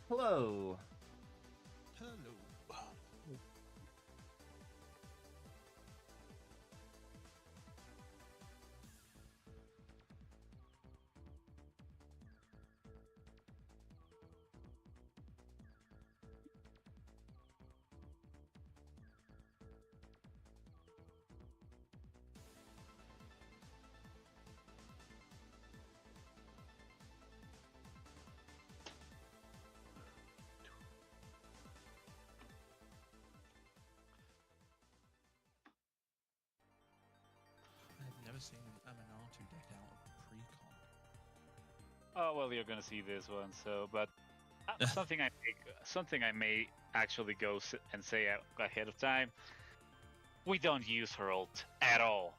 Hello. Hello. I've never seen an MNR2 deck out of pre-con. Oh well, you're gonna see this one. So, but something I may actually go and say ahead of time. We don't use her ult at all.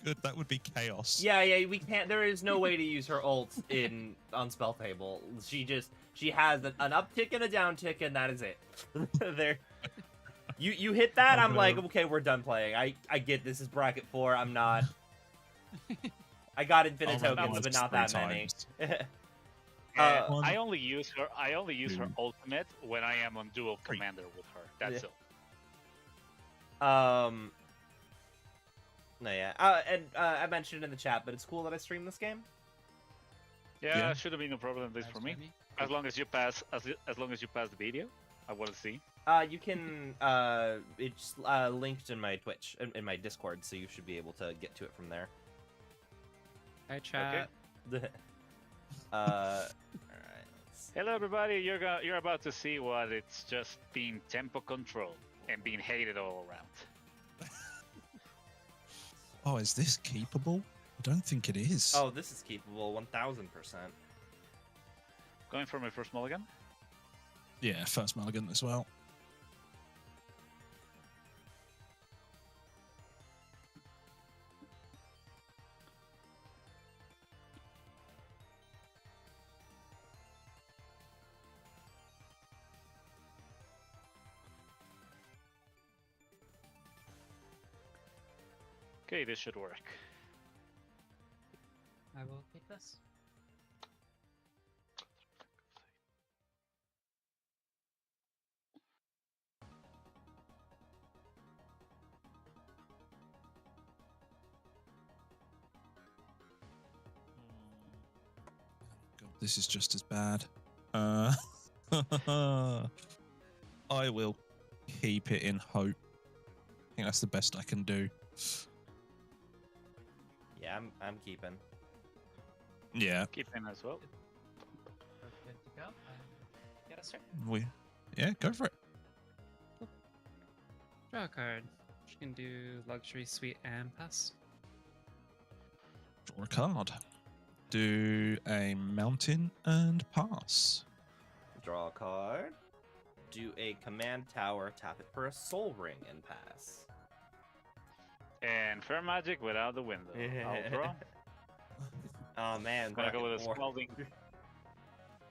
Good, that would be chaos. Yeah, we can't. There is no way to use her ult on spell table. She has an uptick and a downtick, and that is it. There, you hit that, I'm like, okay, we're done playing. I get this is bracket 4. I'm not. I got infinite tokens, but not that many. I only use her ultimate when I am on dual commander with her. That's it. No, yeah. I mentioned in the chat, but it's cool that I stream this game. Yeah, should have been no problem, at least for me. As long as you pass, as long as you pass the video, I want to see. You can. It's linked in my Twitch, in my Discord, so you should be able to get to it from there. Hi, chat. Okay. Alright. Hello, everybody. You're about to see what it's just being tempo controlled and being hated all around. Oh, is this keepable? I don't think it is. Oh, this is keepable 1000%. Going for my first mulligan? Yeah, first mulligan as well. Okay, this should work. I will take this. God, this is just as bad. I will keep it in hope. I think that's the best I can do. Yeah, I'm keeping. Yeah. Keeping as well. We're good to go. Get us started. Yeah, go for it. Draw a card. You can do luxury, suite, and pass. Draw a card. Do a mountain and pass. Draw a card. Do a command tower, tap it for a soul ring, and pass. And fair magic without the window. I'll draw. Oh man, Gonna go with a bracket 4. scalding.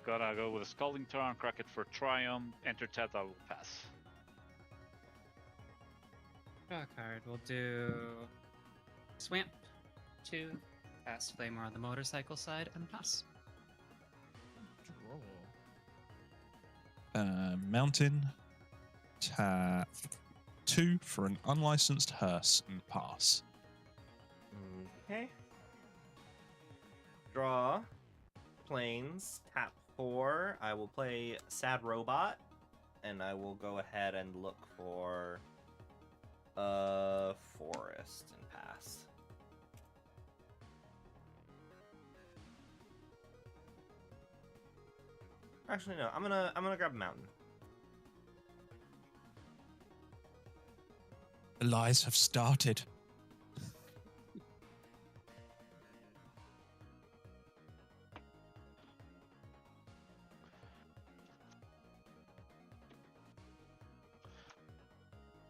Gotta go with a scalding turn, crack it for triumph, enter chat, I will pass. Draw a card. We'll do Swamp 2, pass Flamor on the motorcycle side, and pass. Mountain. Tap 2 for an unlicensed hearse and pass. Okay. Draw. Planes. Tap 4. I will play Sad Robot. And I will go ahead and look for Forest and pass. Actually no, I'm gonna grab Mountain. The lies have started.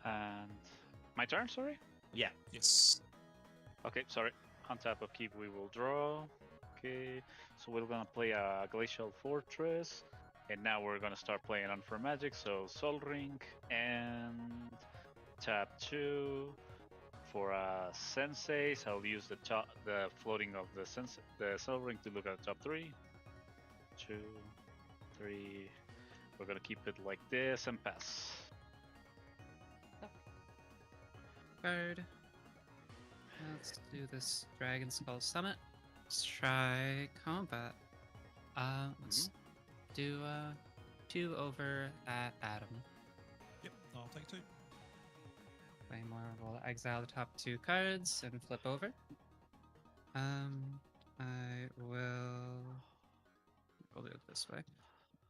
And my turn, sorry? Yeah. Yes. Okay, sorry. On top of keep, we will draw. Okay, so we're gonna play a Glacial Fortress, and now we're gonna start playing on for magic. So Sol Ring and tap 2 for Senseis. I'll use the floating of the Sol Ring to look at the top 3. 2, 3. We're gonna keep it like this and pass. Card. Let's do this Dragon Skull Summit. Let's try combat. Let's do 2 over at Adam. Yep, I'll take 2. Claymore will exile the top 2 cards and flip over. I we'll do it this way.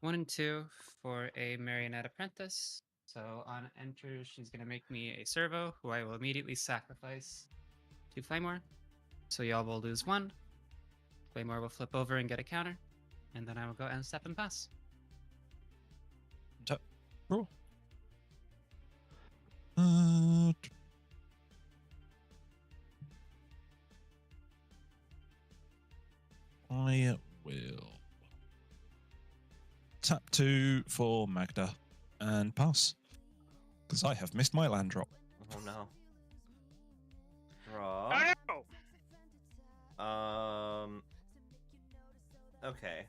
1 and 2 for a Marionette Apprentice. So on enter, she's gonna make me a servo, who I will immediately sacrifice to Claymore. So y'all will lose 1. Claymore will flip over and get a counter, and then I will go end step and pass. Tap. Draw. I will tap 2 for Magda and pass. Because I have missed my land drop. Oh no. Draw. Okay.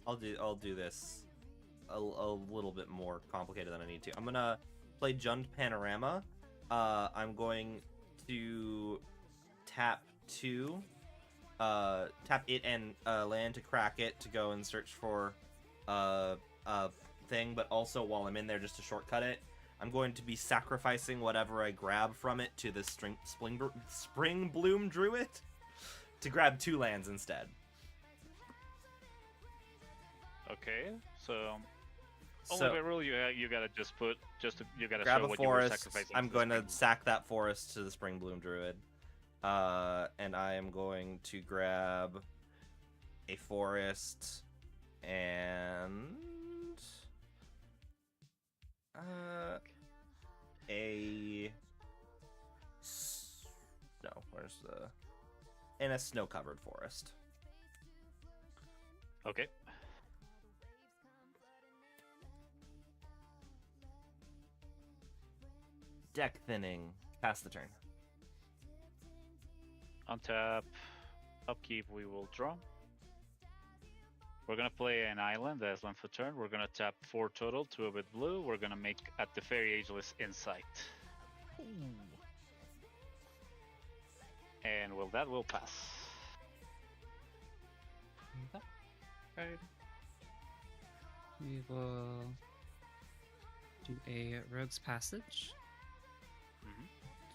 I'll do this a little bit more complicated than I need to. I'm gonna play Jund Panorama. I'm going to tap 2, tap it and land to crack it to go and search for a thing, but also while I'm in there just to shortcut it, I'm going to be sacrificing whatever I grab from it to the Spring Bloom Druid to grab 2 lands instead. Okay, so So only by rule you gotta you gotta grab show a what you were forest. sacrificing. I'm to the going to Spring sack that forest to the Spring Bloom Druid, and I am going to grab a forest and a snow-covered forest. Okay. Deck thinning. Pass the turn. On tap, upkeep, we will draw. We're gonna play an island as length of turn. We're gonna tap 4 total, 2 of it blue. We're gonna make at the Fairy Ageless Insight. And that will pass. Card. We will do a Rogue's Passage.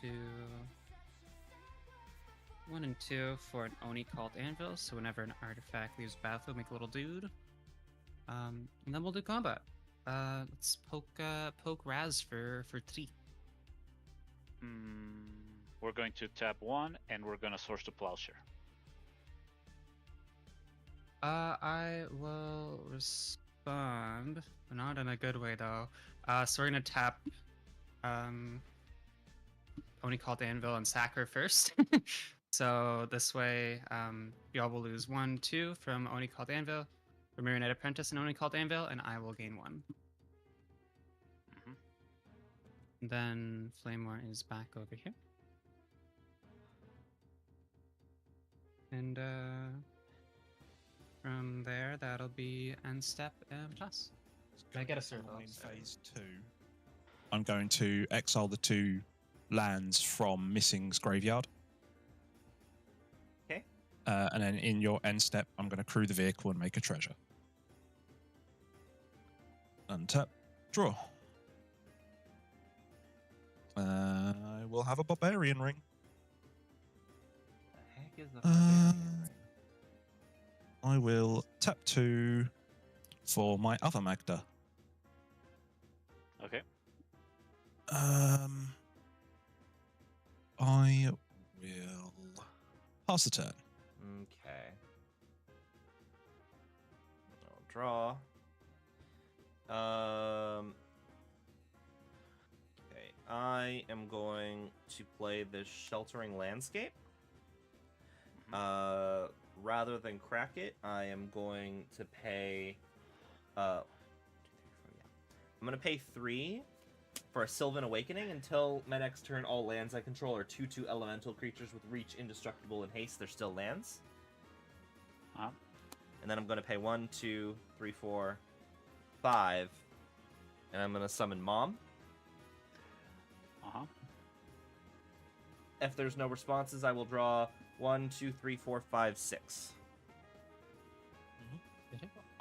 Do 1 and 2 for an Oni called Anvil, so whenever an artifact leaves the battlefield, make a little dude. And then we'll do combat. Let's poke Raz for 3. We're going to tap 1, and we're gonna source the Plowshare. I will respond, but not in a good way though. So we're gonna tap Oni called Anvil and sack her first. So this way, y'all will lose 1, 2 from Oni called Anvil, from Marionette Apprentice and Oni called Anvil, and I will gain 1. Then Flamewar is back over here. And from there, that'll be end step and pass. Can I get a servo? In phase 2, I'm going to exile the 2 lands from Missing's graveyard. Okay. And then in your end step, I'm going to crew the vehicle and make a treasure. Untap, draw. I will have a barbarian ring. The heck is the barbarian ring? I will tap 2 for my other Magda. Okay. I will pass the turn. Okay. I'll draw. Okay, I am going to play the Sheltering Landscape. Rather than crack it, I am going to pay. I'm going to pay 3 for a Sylvan Awakening. Until my next turn, all lands I control are 2/2 elemental creatures with reach, indestructible, and haste. They're still lands. Uh-huh. And then I'm going to pay 1, 2, 3, 4, 5. And I'm going to summon Mom. Uh-huh. If there's no responses, I will draw 1, 2, 3, 4, 5, 6.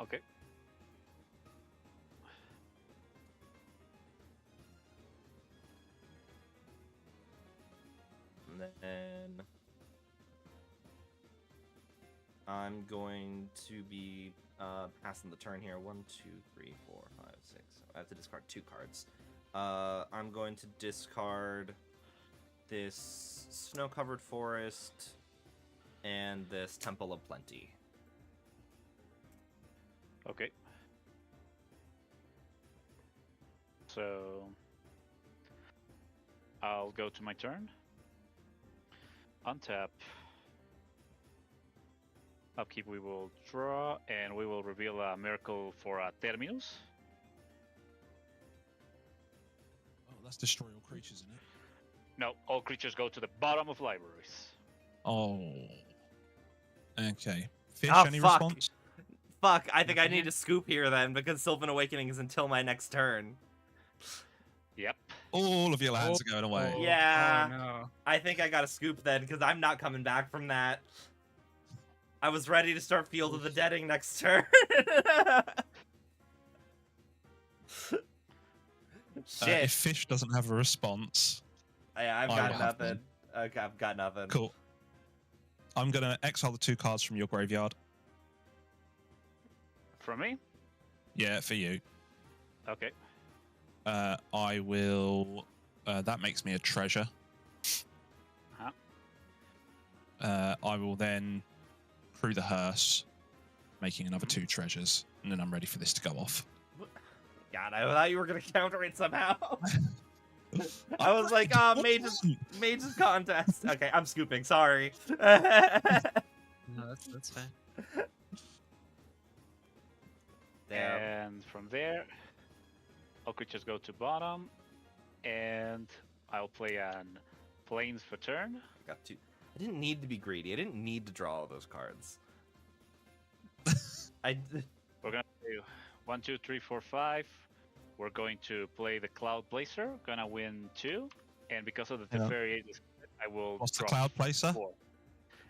Okay. And then I'm going to be passing the turn here. 1, 2, 3, 4, 5, 6. I have to discard 2 cards. I'm going to discard this snow-covered forest and this Temple of Plenty. Okay. So I'll go to my turn. Untap. Upkeep, we will draw, and we will reveal a miracle for a Terminus. Oh, that's destroy all creatures, isn't it? No, all creatures go to the bottom of libraries. Oh. Okay. Fish, Oh, any fuck. response? Fuck, I think I Nothing need here. to scoop here then, because Sylvan Awakening is until my next turn. Yep. All of your lands are going away. Oh, Yeah. Oh no. I think I gotta scoop then, because I'm not coming back from that. I was ready to start Field of the Deading next turn. Shit. If Fish doesn't have a response, I've I got will have nothing. Okay, I've got nothing. cool. I'm going to exile the 2 cards from your graveyard. From me? Yeah, for you. Okay. I will... that makes me a treasure. Uh-huh. I will then crew the hearse, making another 2 treasures, and then I'm ready for this to go off. God, I thought you were gonna counter it somehow. I was like, ah, mage's contest. Okay, I'm scooping. Sorry. No, that's fine. Damn. And from there, all creatures go to bottom, and I'll play an Plains for turn. Got 2. I didn't need to be greedy. I didn't need to draw all those cards. We're gonna do 1, 2, 3, 4, 5. We're going to play the Cloud Blazer. Gonna win 2, and because of the Yeah. Teferi, I will What's the draw Cloud Placer? 4.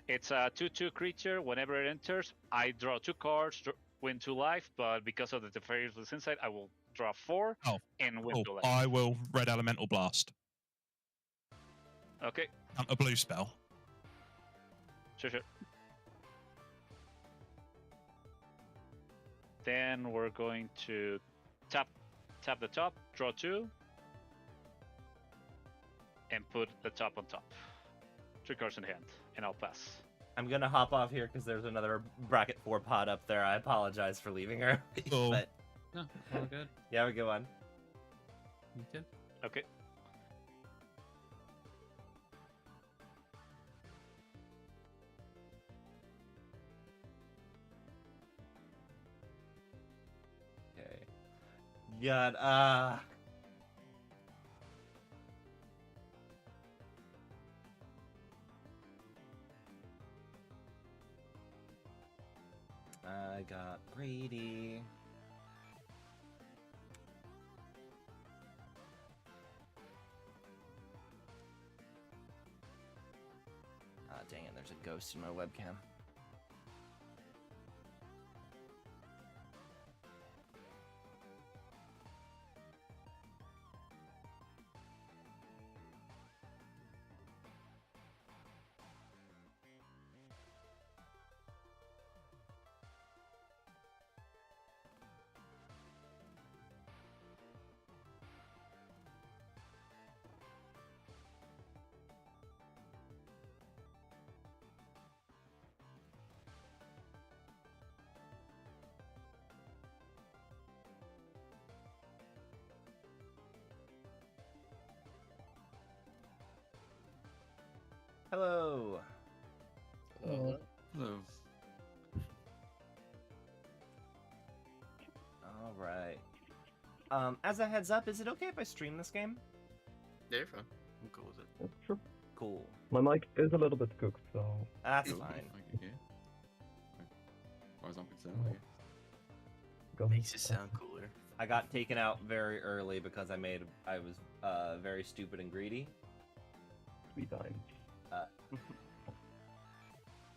It's a 2/2 creature. Whenever it enters, I draw 2 cards, win 2 life. But because of the Teferi's Insight, I will draw 4 Oh, and win Cool. 2 life. I will Red Elemental Blast. Okay, A blue spell. sure. Then we're going to tap the top, draw 2, and put the top on top. 3 cards in hand, and I'll pass. I'm gonna hop off here because there's another bracket 4 pod up there. I apologize for leaving early. Cool. But No, all good. yeah, have a good one. Me too. Okay. Okay. God, I got greedy. Ah, dang it, there's a ghost in my webcam. Hello. Hello. All right. As a heads up, is it okay if I stream this game? Yeah, you're fine. I'm cool with it. Sure. Cool. My mic is a little bit cooked, so That's Cool. fine. Okay. far as I'm concerned. I guess. Makes you sound cooler. I got taken out very early because I was very stupid and greedy. Sweet time.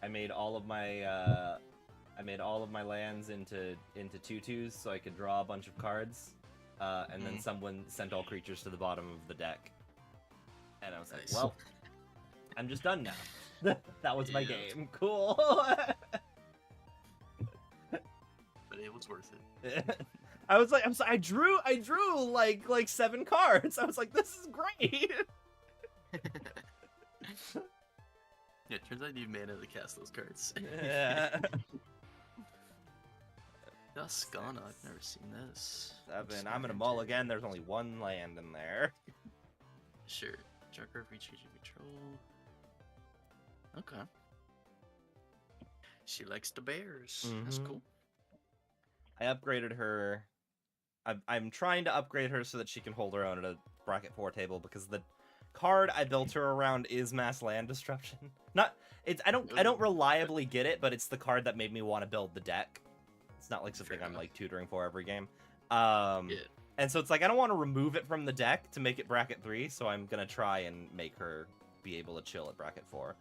I made all of my lands into tutus so I could draw a bunch of cards, and then someone sent all creatures to the bottom of the deck, and I was Nice. like, well, I'm just done now. That was my Yeah. game. Cool. But it was worth it. I was like, I'm sorry. I drew like 7 cards. I was like, this is great. Yeah, it turns out you need mana to cast those cards. Yeah. Duskana, I've never seen this. 7. I'm gonna mull again. There's only 1 land in there. Sure. Joker of reach control. Okay. She likes the bears. That's Mhm. cool. I upgraded her. I'm trying to upgrade her so that she can hold her own at a bracket 4 table because the card I built her around is mass land disruption. Not it's I don't reliably get it, but it's the card that made me want to build the deck. It's not like something Fair I'm enough. like tutoring for every game. Yeah. And so it's like I don't want to remove it from the deck to make it bracket 3, so I'm gonna try and make her be able to chill at bracket 4.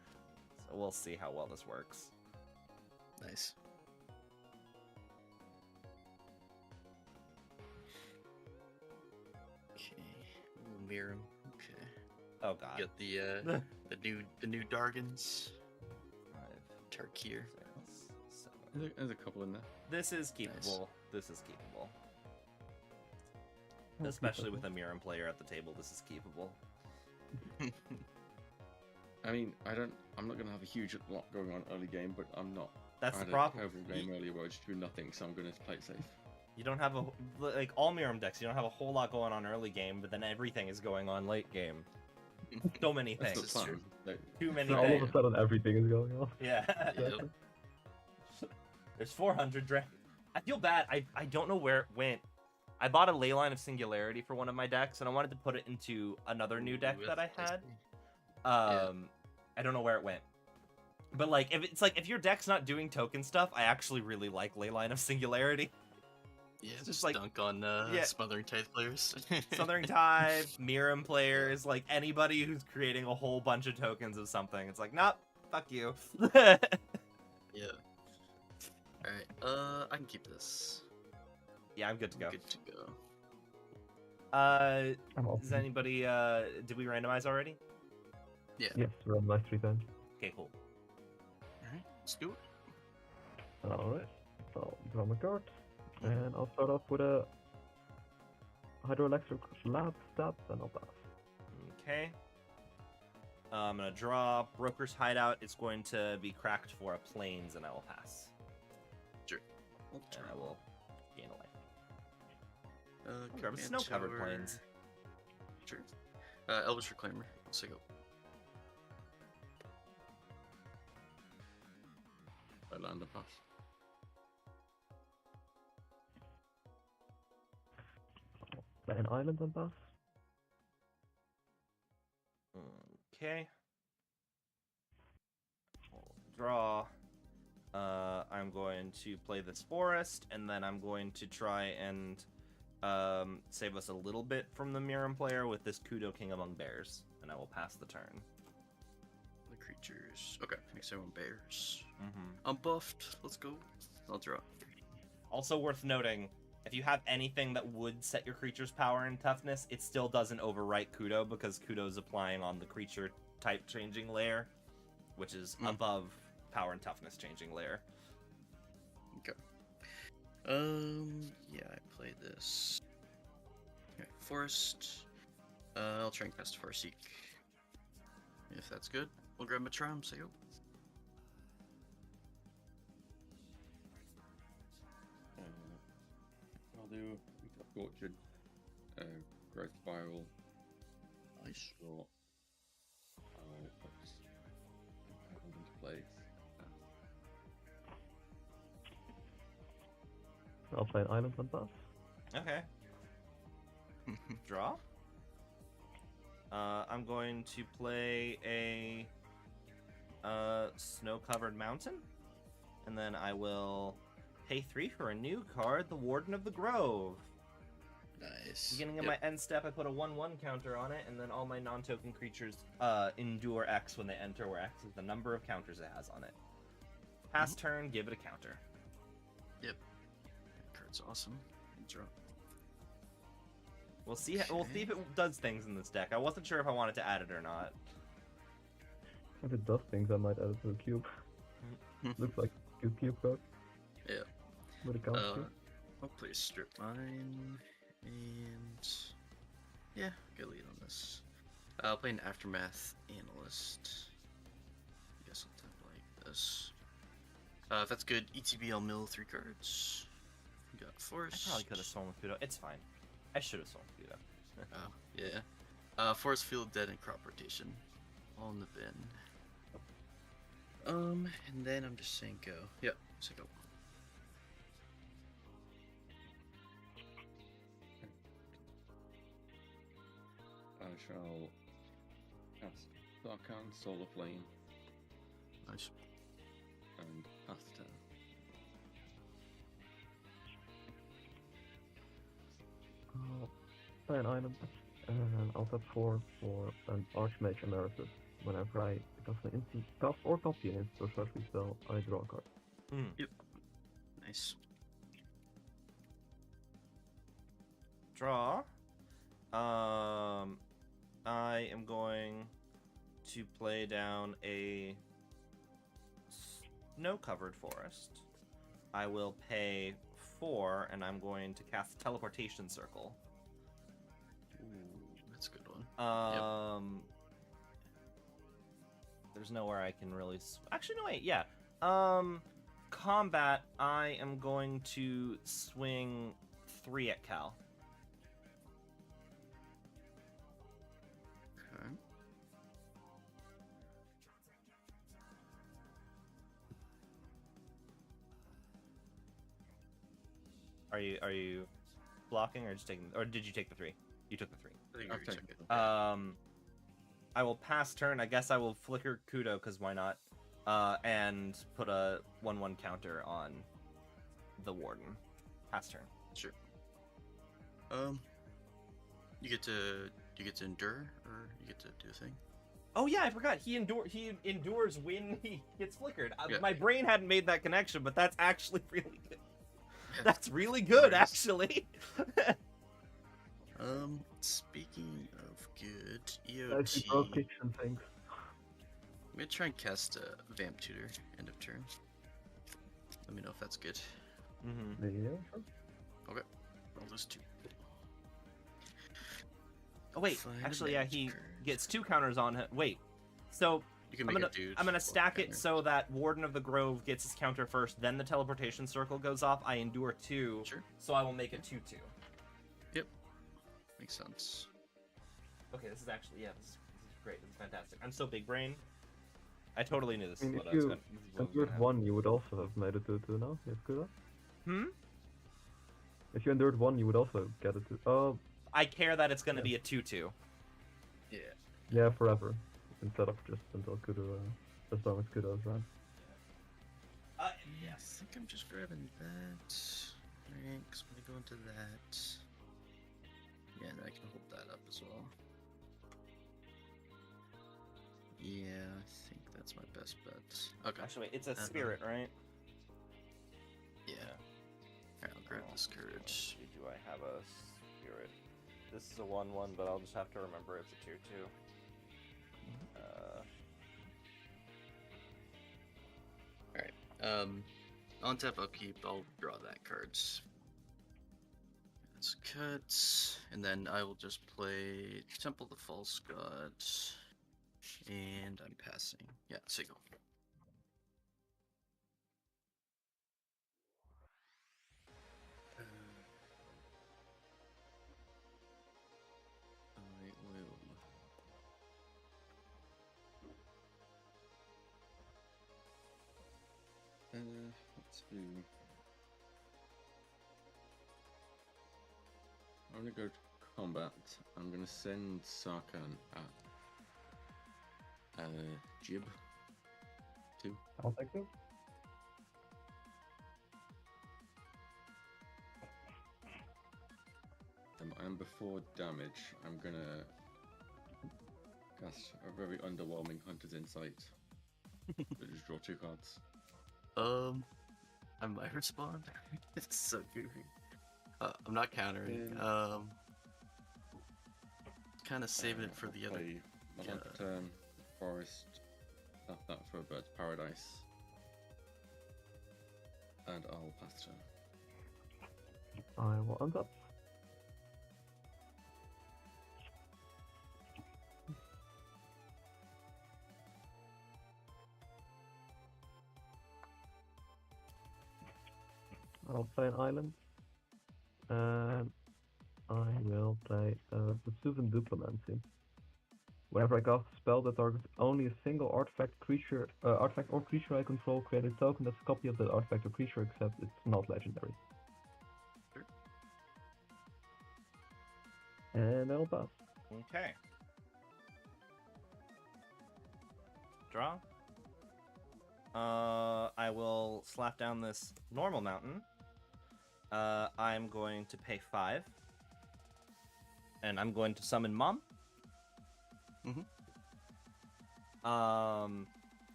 So we'll see how well this works. Nice. Okay. Ooh, Miram. Okay. Oh god. Get the new Dargans. 5, Tarkir. 6, 7. There's a couple in there. This is keepable. This is keepable. Especially with a Miram player at the table, this is keepable. I mean, I'm not gonna have a huge lot going on early game, but I'm not. That's I the had problem. a terrible game earlier where I just do nothing, so I'm gonna play it safe. You don't have like all Miram decks. You don't have a whole lot going on early game, but then everything is going on late game. So many That's things. the plan. Like, Too many All of things. a sudden, everything is going on. Yeah. Yep. There's 400 I feel bad. I don't know where it went. I bought a Leyline of Singularity for one of my decks, and I wanted to put it into another new deck Ooh, that I that's had. nice. I don't know where it went. But like, if your deck's not doing token stuff, I actually really like Leyline of Singularity. Yeah, Just just like- dunk on yeah. Smothering Tithe players. Southern Tide, Miram players, like anybody who's creating a whole bunch of tokens of something. It's like, nope, fuck you. Yeah. Alright, I can keep this. Yeah, I'm good to go. Good to go. I'm off. Does anybody, did we randomize already? Yeah. Yes, we're on my 3 times. Okay, cool. Alright, let's do it. Alright. So, draw my card. And I'll start off with a Hydroelectric Lab Stab, and I'll pass. Okay. I'm gonna draw Broker's Hideout. It's going to be cracked for a Plains, and I will pass. Sure. And I will gain a life. Grab a Command snow-covered Tower. Plains. Sure. Elvish Reclaimer. Let's go. I land a pass. Play an island and pass. Okay. Draw. I'm going to play this forest, and then I'm going to try and save us a little bit from the Miram player with this Kudo King Among Bears, and I will pass the turn. The creatures. Okay, makes everyone bears. Mm-hmm. I'm buffed. Let's go. I'll draw. Also worth noting, if you have anything that would set your creature's power and toughness, it still doesn't overwrite Kudo because Kudo's applying on the creature type changing layer, which is above power and toughness changing layer. Okay. Yeah, I play this. Okay, forest. I'll try and cast Farseek. If that's good, we'll grab my charm. Say go. I'll do Orchard, Growth Spiral, Nice. Short. Put into place. I'll play an island and pass. Okay. Draw. I'm going to play a snow-covered mountain, and then I will Pay 3 for a new card, the Warden of the Grove. Nice. Beginning of my end step, I put a 1/1 counter on it, and then all my non-token creatures endure X when they enter, where X is the number of counters it has on it. Pass turn, give it a counter. Yep. That card's awesome. And draw. We'll see. We'll see if it does things in this deck. I wasn't sure if I wanted to add it or not. If it does things, I might add it to a cube. Looks like a cube card. Yeah. With a counter. I'll play a strip mine, and yeah, get a lead on this. I'll play an Aftermath Analyst. I guess I'll type like this. If that's good, ETB, I'll mill 3 cards. We got I Force. probably could have swung with Kudo. It's fine. I should have swung with Kudo. Oh, yeah. Forest Field, Dead, and Crop Rotation. All in the bin. And then I'm just saying go. Yep, so go. I shall cast Darkan, Solar Flame, Nice. and pass turn. Play an item, and I'll tap 4 for an Archmage Emeritus. Whenever I cast an instant, cast or copy an instant or special spell, I draw a card. Nice. Draw. I am going to play down a snow-covered forest. I will pay 4, and I'm going to cast Teleportation Circle. Ooh, that's a good one. There's nowhere I can really... Actually, no, wait, yeah. Combat, I am going to swing 3 at Cal. Okay. Are you blocking or just taking... Or did you take the 3? You took the 3. I think I'll you're take checking. it. I will pass turn. I guess I will flicker Kudo, because why not? And put a 1/1 counter on the Warden. Pass turn. Sure. You get to endure, or you get to do a thing. Oh yeah, I forgot. He endures when he gets flickered. Yeah. My brain hadn't made that connection, but that's actually really good. Yeah. That's really good, Nice. actually. Speaking of good, Nice EOT. broke kitchen things. I'm gonna try and cast a Vamp Tutor end of turn. Let me know if that's good. Mm-hmm. Yeah, sure. Okay. Roll those 2. Oh wait, Find a actually, yeah, magic he card. gets 2 counters on him. Wait, so You can I'm make gonna a dude. I'm gonna or stack it counter. so that Warden of the Grove gets his counter first, then the teleportation circle goes off. I endure 2, Sure. so I will make it 2/2. Makes sense. Okay, this is actually this is great. This is fantastic. I'm so big brain. I totally knew this I mean, is if what I was you gonna. This is what was endured gonna 1, you would also have made it to 2 now. Yes, good. happen. If you endured 1, you would also get it to. I care that it's gonna Yeah. be a 2/2. Yeah. Yeah, forever. Instead of just until Kudo, as long as Kudo's run. Yeah, I think I'm just grabbing that. Alright, because I'm gonna go into that. Yeah, and then I can hold that up as well. Yeah, I think that's my best bet. Okay. Actually, wait, it's a spirit, right? Yeah. Alright, I'll grab this card. Do I have a spirit? This is a 1/1, but I'll just have to remember it's a tier 2. On tap upkeep, I'll draw that card. That's cut, and then I will just play Temple of the False God, and I'm passing. Yeah, Sigil. I will. Let's see. I'm gonna go to combat. I'm gonna send Sarkhan at Jib. 2. I'll take it. And before damage, I'm gonna cast a very underwhelming Hunter's Insight. So just draw 2 cards. I might respond. It's so goofy. I'm not countering. Kind of saving it for the other. My land for turn, forest, tap that for a bird's paradise, and I'll pass turn. I will untap. I'll play an island. And I will play Vesuvian Diplomacy. Whenever I cast a spell that targets only a single artifact, artifact or creature I control, create a token that's a copy of that artifact or creature, except it's not legendary. Sure. And I'll pass. Okay. Draw. I will slap down this normal mountain. I'm going to pay 5. And I'm going to summon Mom.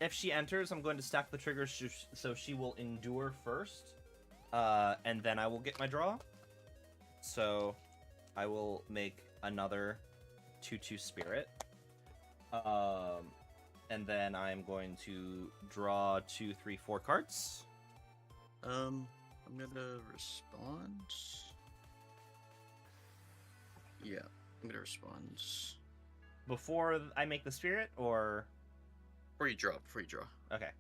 If she enters, I'm going to stack the triggers so she will endure first. And then I will get my draw. So I will make another 2/2 spirit. And then I'm going to draw 2, 3, 4 cards. I'm gonna respond. Yeah, I'm gonna respond. Before I make the spirit, or... Before you draw. Okay.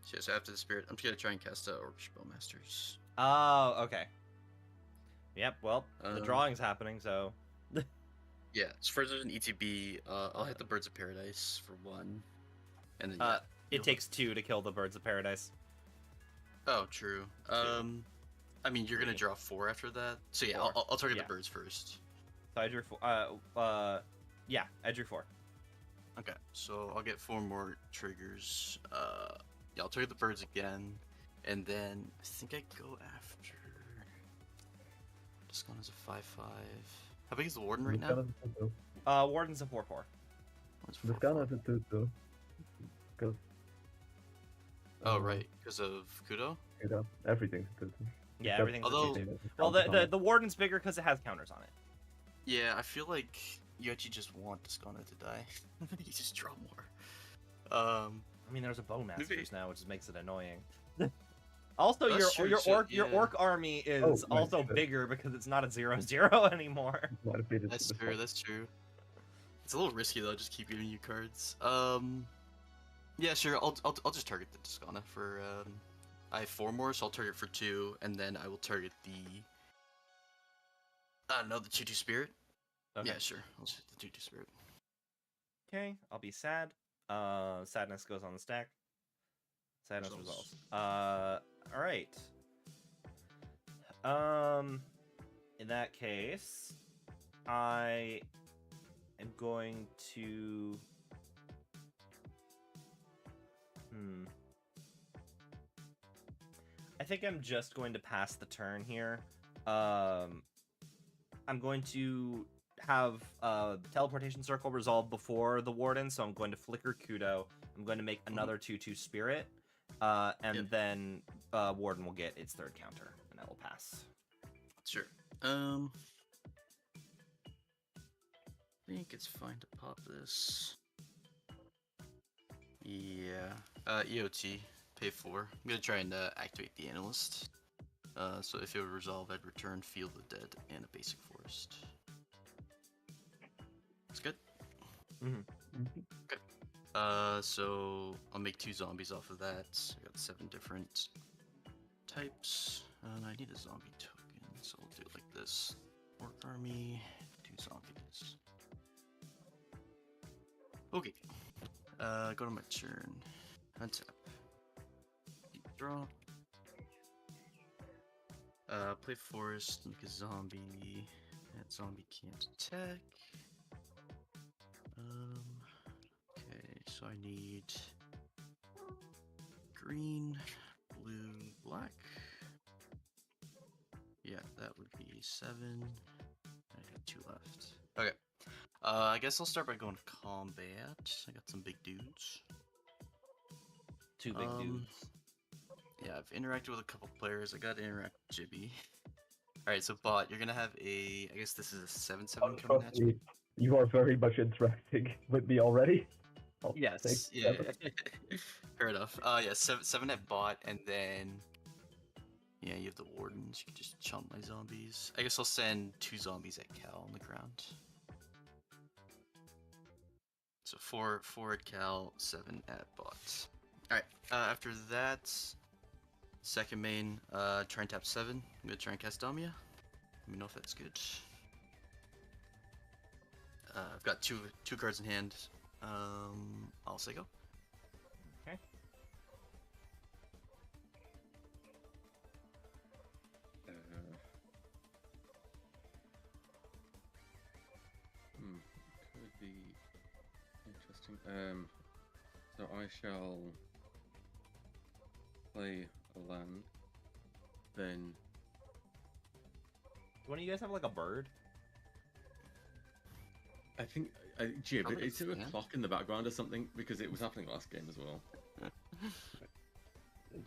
So after the spirit, I'm just gonna try and cast Orcish Bowmasters. Oh, okay. Yep, well, the drawing's happening, so... Yeah, as far as there's an ETB, I'll hit the Birds of Paradise for 1. And then, it takes 2 to kill the Birds of Paradise. Oh, true. I mean, you're gonna draw 4 after that. So yeah, 4. I'll target Yeah. the birds first. So I drew 4. Yeah, I drew 4. Okay, so I'll get 4 more triggers. Yeah, I'll target the birds again, and then I think I go after. This one is a 5/5. How big is the warden right now? Warden's a 4/4. This gun has a 2/2. Because. Oh right, because of Kudo. Everything's a 2/2. Yeah, everything's Although- a 2/2. Well, the Warden's bigger because it has counters on it. Yeah, I feel like you actually just want Discona to die. You just draw more. I mean, there's a Bowmasters Maybe- now, which makes it annoying. Also, That's true, your so- your yeah. orc army is Oh, my also shit. bigger because it's not a 0/0 anymore. That's true. That's true. It's a little risky though. Just keep giving you cards. Yeah, sure. I'll just target the Discona for. I have 4 more, so I'll target for 2, and then I will target the. No, the 2/2 spirit. Okay. Yeah, sure. I'll just hit the 2/2 spirit. Okay, I'll be sad. Sadness goes on the stack. Sadness Resolves. resolves. All right. In that case, I am going to. I think I'm just going to pass the turn here. I'm going to have the teleportation circle resolve before the warden, so I'm going to flicker Kudo. I'm going to make another 2/2 spirit, and then warden will get its 3rd counter, and I will pass. Sure. I think it's fine to pop this. Yeah. EOT. Pay 4. I'm gonna try and activate the analyst. So if it would resolve, I'd return Field of Dead and a basic forest. That's good. So I'll make 2 zombies off of that. I got 7 different types. And I need a zombie token, so I'll do it like this. Orc army, 2 zombies. Okay. Go to my turn. Untap. Draw. Play forest, make a zombie. That zombie can't attack. Okay, so I need green, blue, black. Yeah, that would be 7. 2 left. Okay. I guess I'll start by going to combat. I got some big dudes. 2 big dudes. Yeah, I've interacted with a couple players. I got to interact with Jibby. Alright, so bot, you're gonna have a... I guess this is a 7/7 coming Trust at you. me, you are very much interacting with me already. I'll Yes. take Yeah, 7. fair enough. Yeah, 7 at bot, and then... Yeah, you have the wardens. You can just chump my zombies. I guess I'll send 2 zombies at Cal on the ground. So 4 at Cal, 7 at bot. Alright, after that, second main, try and tap 7. I'm gonna try and cast Damia. Let me know if that's good. I've got two cards in hand. I'll say go. Okay. Could be interesting. So I shall play a land, then Do one of you guys have like a bird? I think Jib, Probably is there a yeah. clock in the background or something? Because it was happening last game as well.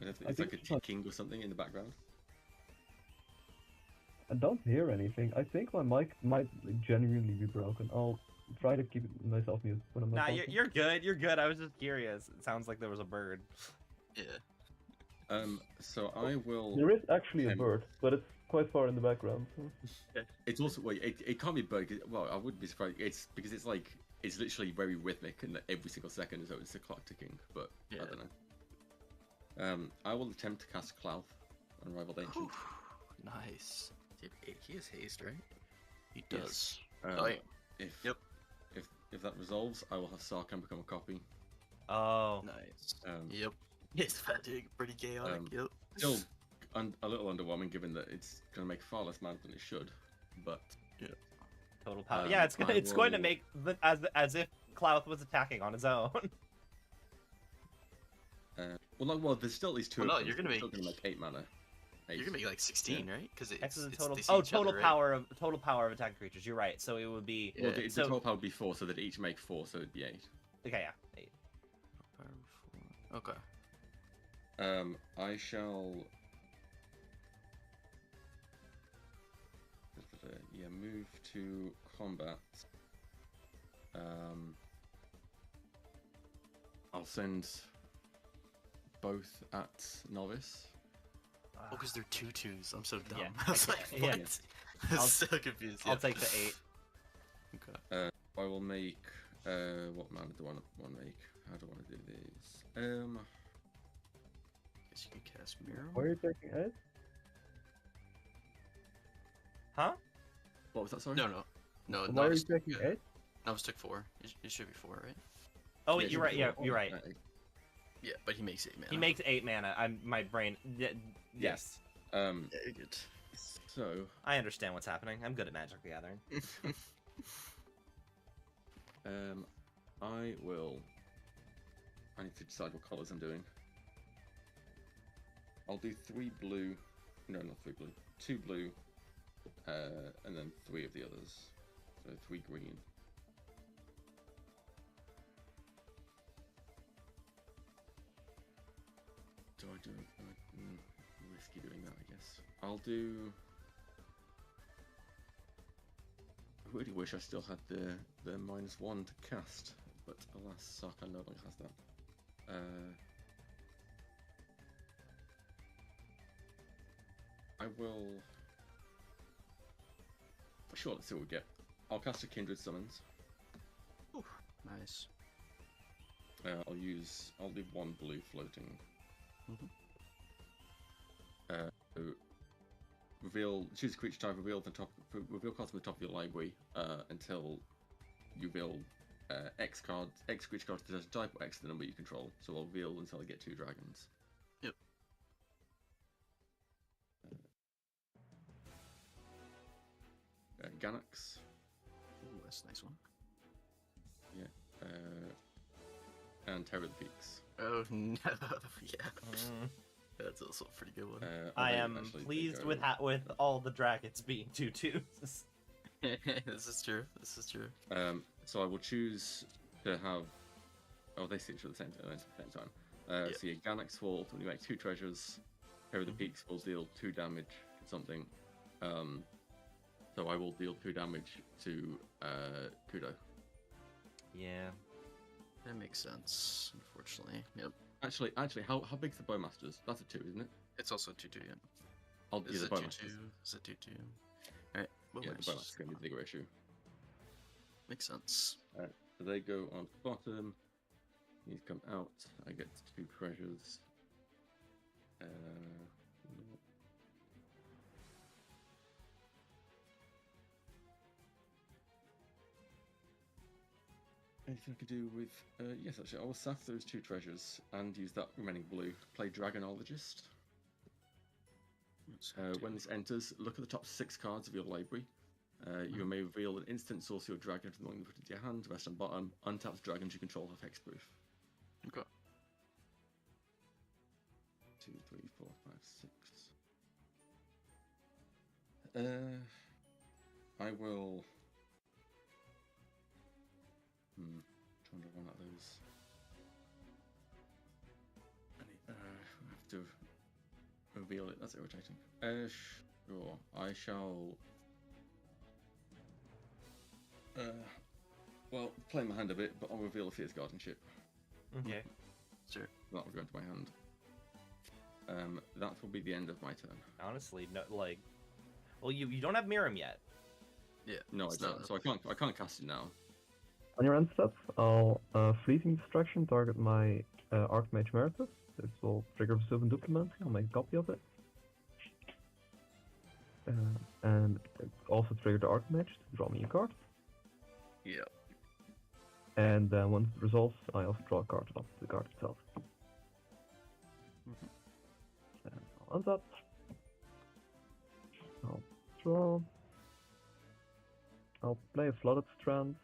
It's like a ticking or something in the background. I don't hear anything. I think my mic might genuinely be broken. I'll try to keep myself mute when I'm not Nah, talking. you're good. You're good. I was just curious. It sounds like there was a bird. Yeah. So I will. There is actually a Him. bird, but it's quite far in the background. So. It's also wait. It can't be bird. Well, I wouldn't be surprised. It's because it's like it's literally very rhythmic and every single second so it's a clock ticking. But Yeah. I don't know. I will attempt to cast Clouth on Rivaled Ancient. Nice. Dude, he has haste, right? He Yes. does. Oh yeah. If if that resolves, I will have Sarkhan become a copy. Oh. Nice. Um, Yep. It's pretty chaotic. Yep. Still a little underwhelming given that it's going to make far less mana than it should, but Total power. Yeah, it's I it's going to will- make as if Clouth was attacking on his own. well, there's still at least 2 Well, no, of them, you're so gonna it's make- still going to make 8 mana. You're gonna make like 16, right? Because X is a it's total. they see Oh, each other, total right? power of attacking creatures. You're right. So it would be. Yeah. Well, the so total power would be 4, so that each make 4, so it'd be 8. okay, yeah. 8. Okay. I shall. Yeah, move to combat. I'll send both at novice. Oh, because they're 2/2s. I'm so dumb. Yeah. I was like, Yeah. what? I'm so confused. I'll yeah. take the 8. Okay. I will make. What mana do I want to make? How do I want to do this? Guess you can cast Mirror. Where are you taking it? Huh? What was that? Sorry. No. Why are you Novice, taking it? Novice took 4. It should be 4, right? Oh, Yeah, wait, you're right. Yeah, you're right. Yeah, but he makes 8 mana. He makes 8 mana. My brain. Yes. Yeah, you're good. So I understand what's happening. I'm good at Magic the Gathering. I will. I need to decide what colors I'm doing. I'll do 3 blue. No, not 3 blue. 2 blue. And then 3 of the others. So 3 green. Do I do risky doing that? I guess I'll do. I really wish I still had the -1 to cast, but alas, Sarkhan no longer has that. I will. Sure, let's see what we get. I'll cast a Kindred Summons. Nice. I'll do 1 blue floating. Choose a creature type, reveal cards from the top of your library until you reveal X creature cards to type or X the number you control. So I'll reveal until I get 2 dragons. Yep. Ganax. Ooh, that's a nice one. And Terror of the Peaks. Oh no, yeah. That's also a pretty good one. I although am actually they pleased go- with all the dragons being 2/2s. This is true. This is true. So I will choose to have. Oh, they see each other at the same time. Yeah. So your Ganax fall when you make 2 treasures. Here the peaks will deal 2 damage to something. So I will deal 2 damage to Kudo. Yeah. That makes sense. Unfortunately. Yep. Actually, how big's the Bowmaster's? That's a 2, isn't it? It's also 2/2. Yeah. I'll do Is the it 2/2? Bowmaster's. Is it 2/2? All right. Yeah, the Bowmaster's going to be the bigger issue. Makes sense. So they go on the bottom. These come out. I get 2 treasures. Anything I could do with... yes, actually, I will sack those 2 treasures and use that remaining blue to play Dragonologist. When this enters, look at the top 6 cards of your library. You may reveal an instant sorcery or dragon from the one you put into your hand. Rest on bottom. Untapped dragons you control have hexproof. Okay. 2, 3, 4, 5, 6. I will. Trying to run out those. I have to reveal it. That's irritating. Sure. I shall. Well, play my hand a bit, but I'll reveal a Fierce Guardianship. Okay. Sure. That will go into my hand. That will be the end of my turn. Honestly, no, like, well, you don't have Miram yet. Yeah. No, I it's don't. not- So I can't cast it now. On your end step, I'll Fleeting Distraction target my Archmage Meritus. This will trigger Sylvan Duplicate. I'll make a copy of it. And it also trigger the Archmage to draw me a card. Yeah. And then once it resolves, I also draw a card off the card itself. And I'll untap. I'll draw. I'll play a Flooded Strand.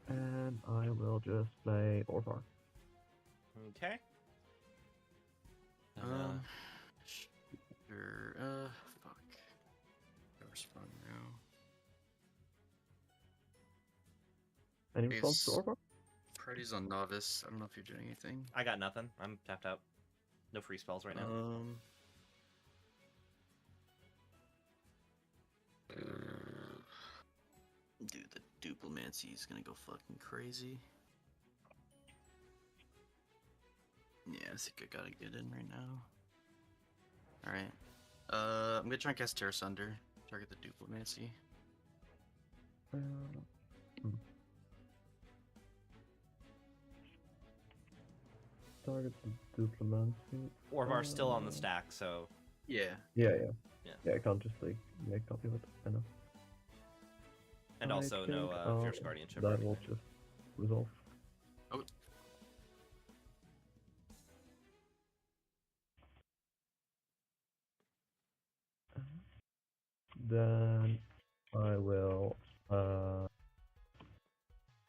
And I will just play Orvar. Okay. Sure. Fuck. Never respond now. Any response to Yes. Orvar? Party's on Novice. I don't know if you're doing anything. I got nothing. I'm tapped out. No free spells right now. Dude, the Duplimancy is gonna go fucking crazy. Yeah, I think I gotta get in right now. Alright. I'm gonna try and cast Terra Sunder. Target the Duplimancy. Target the Duplomancy. Orvar's still on the stack, so Yeah. Yeah. Yeah. Yeah, I can't just like make a copy of it. I know. and I also no think, Fierce Guardianship. That will just resolve. Oh. Then I will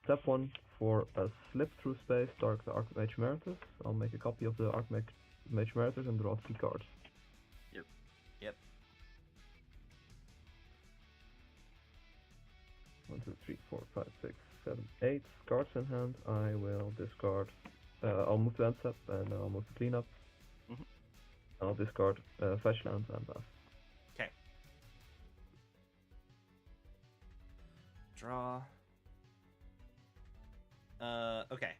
step 1 for a slip through space, target the Archmage Meritus. I'll make a copy of the Archmage Meritus and draw 3 cards. Yep. 1, 2, 3, 4, 5, 6, 7, 8 cards in hand. I will discard. I'll move to end step and I'll move to cleanup. Mhm. I'll discard fetch lands and pass. Okay. Draw. Okay.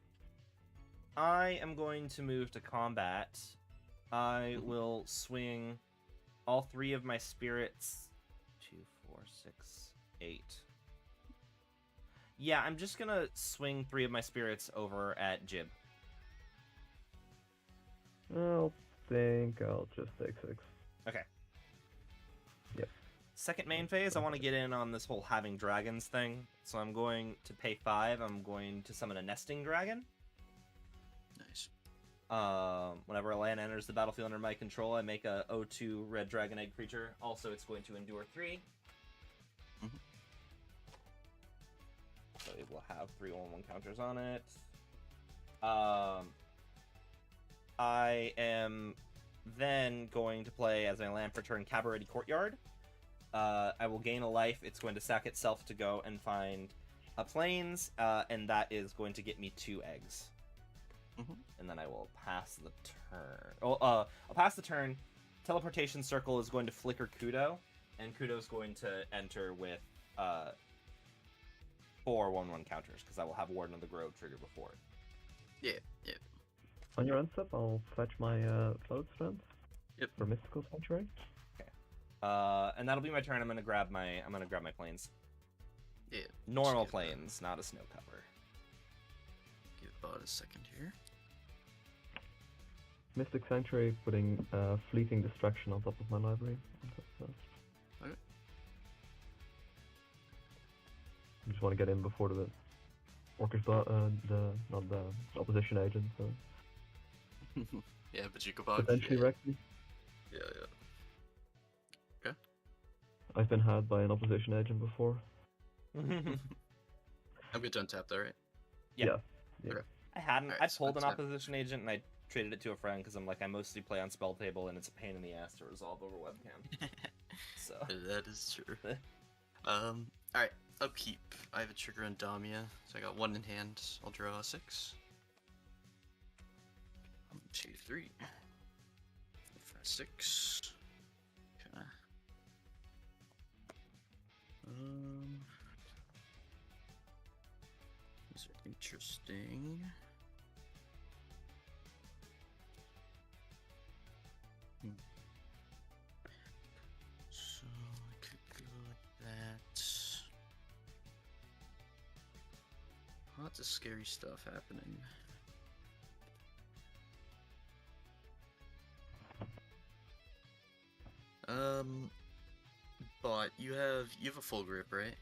I am going to move to combat. I will swing all 3 of my spirits. 2, 4, 6, 8. Yeah, I'm just gonna swing 3 of my spirits over at Jib. I'll think I'll just take 6. Okay. Yep. Second main phase, I want to get in on this whole having dragons thing. So I'm going to pay 5. I'm going to summon a nesting dragon. Nice. Whenever a land enters the battlefield under my control, I make a 0/2 red dragon egg creature. Also, it's going to endure 3. Mhm. So it will have 3 1/1 counters on it. I am then going to play as my land for turn Cabaret Courtyard. I will gain a life. It's going to sack itself to go and find a plains, and that is going to get me 2 eggs. Mhm. And then I will pass the turn. I'll pass the turn. Teleportation Circle is going to flicker Kudo, and Kudo is going to enter with 4 1/1 counters because I will have Warden of the Grove trigger before it. Yeah, yeah. On your end step, I'll fetch my float strength Yep. for Mystical Sanctuary. And that'll be my turn. I'm gonna grab my planes. Yeah. Normal Just give, planes, not a snow cover. Give Bot a second here. Mystic Sanctuary, putting Fleeting Distraction on top of my library. Okay. I just want to get in before the Orcish, not the opposition agent, so Yeah, but you could bug. potentially wreck me. Yeah. I've been had by an opposition agent before. I'm good to untap though, right? Yeah. Okay. I hadn't. Alright, I so pulled an that's opposition agent and I traded it to a friend because I'm like, I mostly play on spell table and it's a pain in the ass to resolve over webcam. So That is true. Alright, upkeep. I have a trigger on Damia, so I got 1 in hand. I'll draw 6. 1, 2, 3. 4, 5, 6. Okay. These are interesting. So I could go like that. Lots of scary stuff happening. But you have a full grip, right?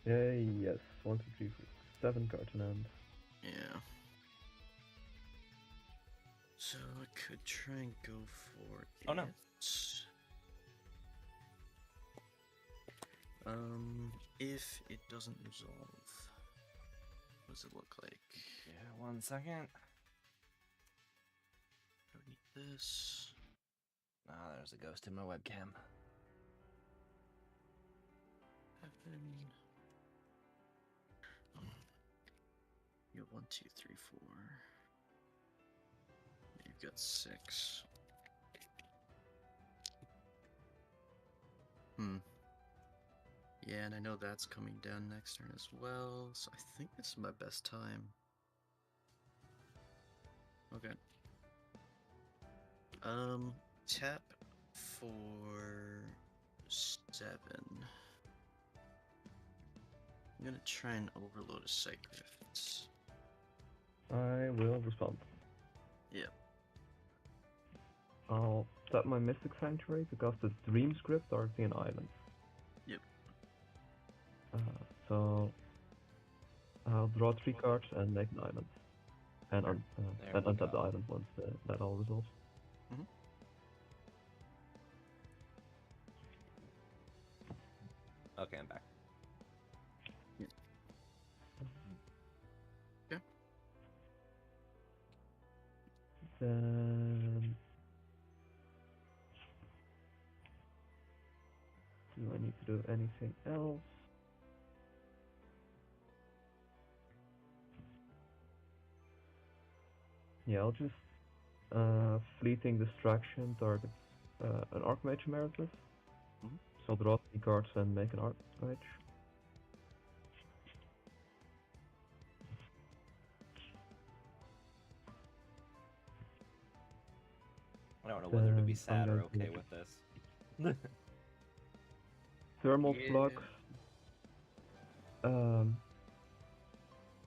Yes. 1, 2, 3, 4, 7 cards in hand. Yeah. So I could try and go for Oh, no. it. If it doesn't resolve, what does it look like? yeah, 1 second. Don't need this. Ah, there's a ghost in my webcam. 7. You have 1, 2, 3, 4. You've got 6. Yeah, and I know that's coming down next turn as well, so I think this is my best time. Okay. Tap for 7. I'm gonna try and overload a Psygrift. I will respond. Yep. I'll tap my Mystic Sanctuary to cast the Dream Script targeting an island. Yep. So I'll draw 3 cards and make an island. And There we untap the go. island once that all resolves. Okay, I'm back. Then do I need to do anything else? Yeah, I'll just Fleeting Distraction target an Archmage Emeritus. Mhm. So draw 3 cards and make an Archmage. I don't know whether to be I'm sad or going to- okay with this. Thermal Yeah. Flux.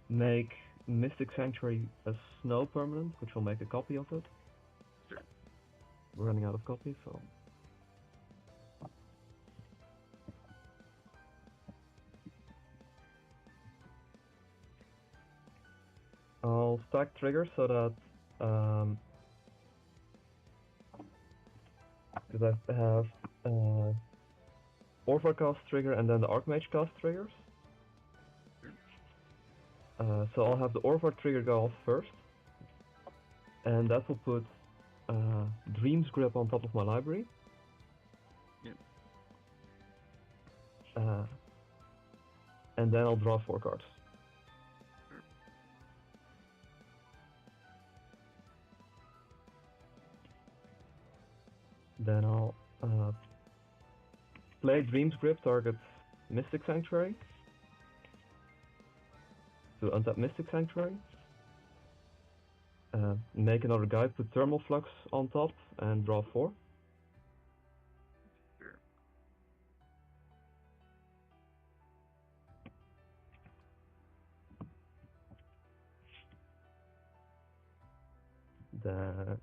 Make Mystic Sanctuary a snow permanent, which will make a copy of it. Sure. We're running out of copies, so. I'll stack triggers so that Because I have Orvar cast trigger and then the Archmage cast triggers. So I'll have the Orvar trigger go off first, and that will put Dream's Grip on top of my library. Yep. And then I'll draw 4 cards. Then I'll play Dream's Grip, target Mystic Sanctuary. To untap Mystic Sanctuary. Make another guide, put Thermal Flux on top, and draw 4. Sure. The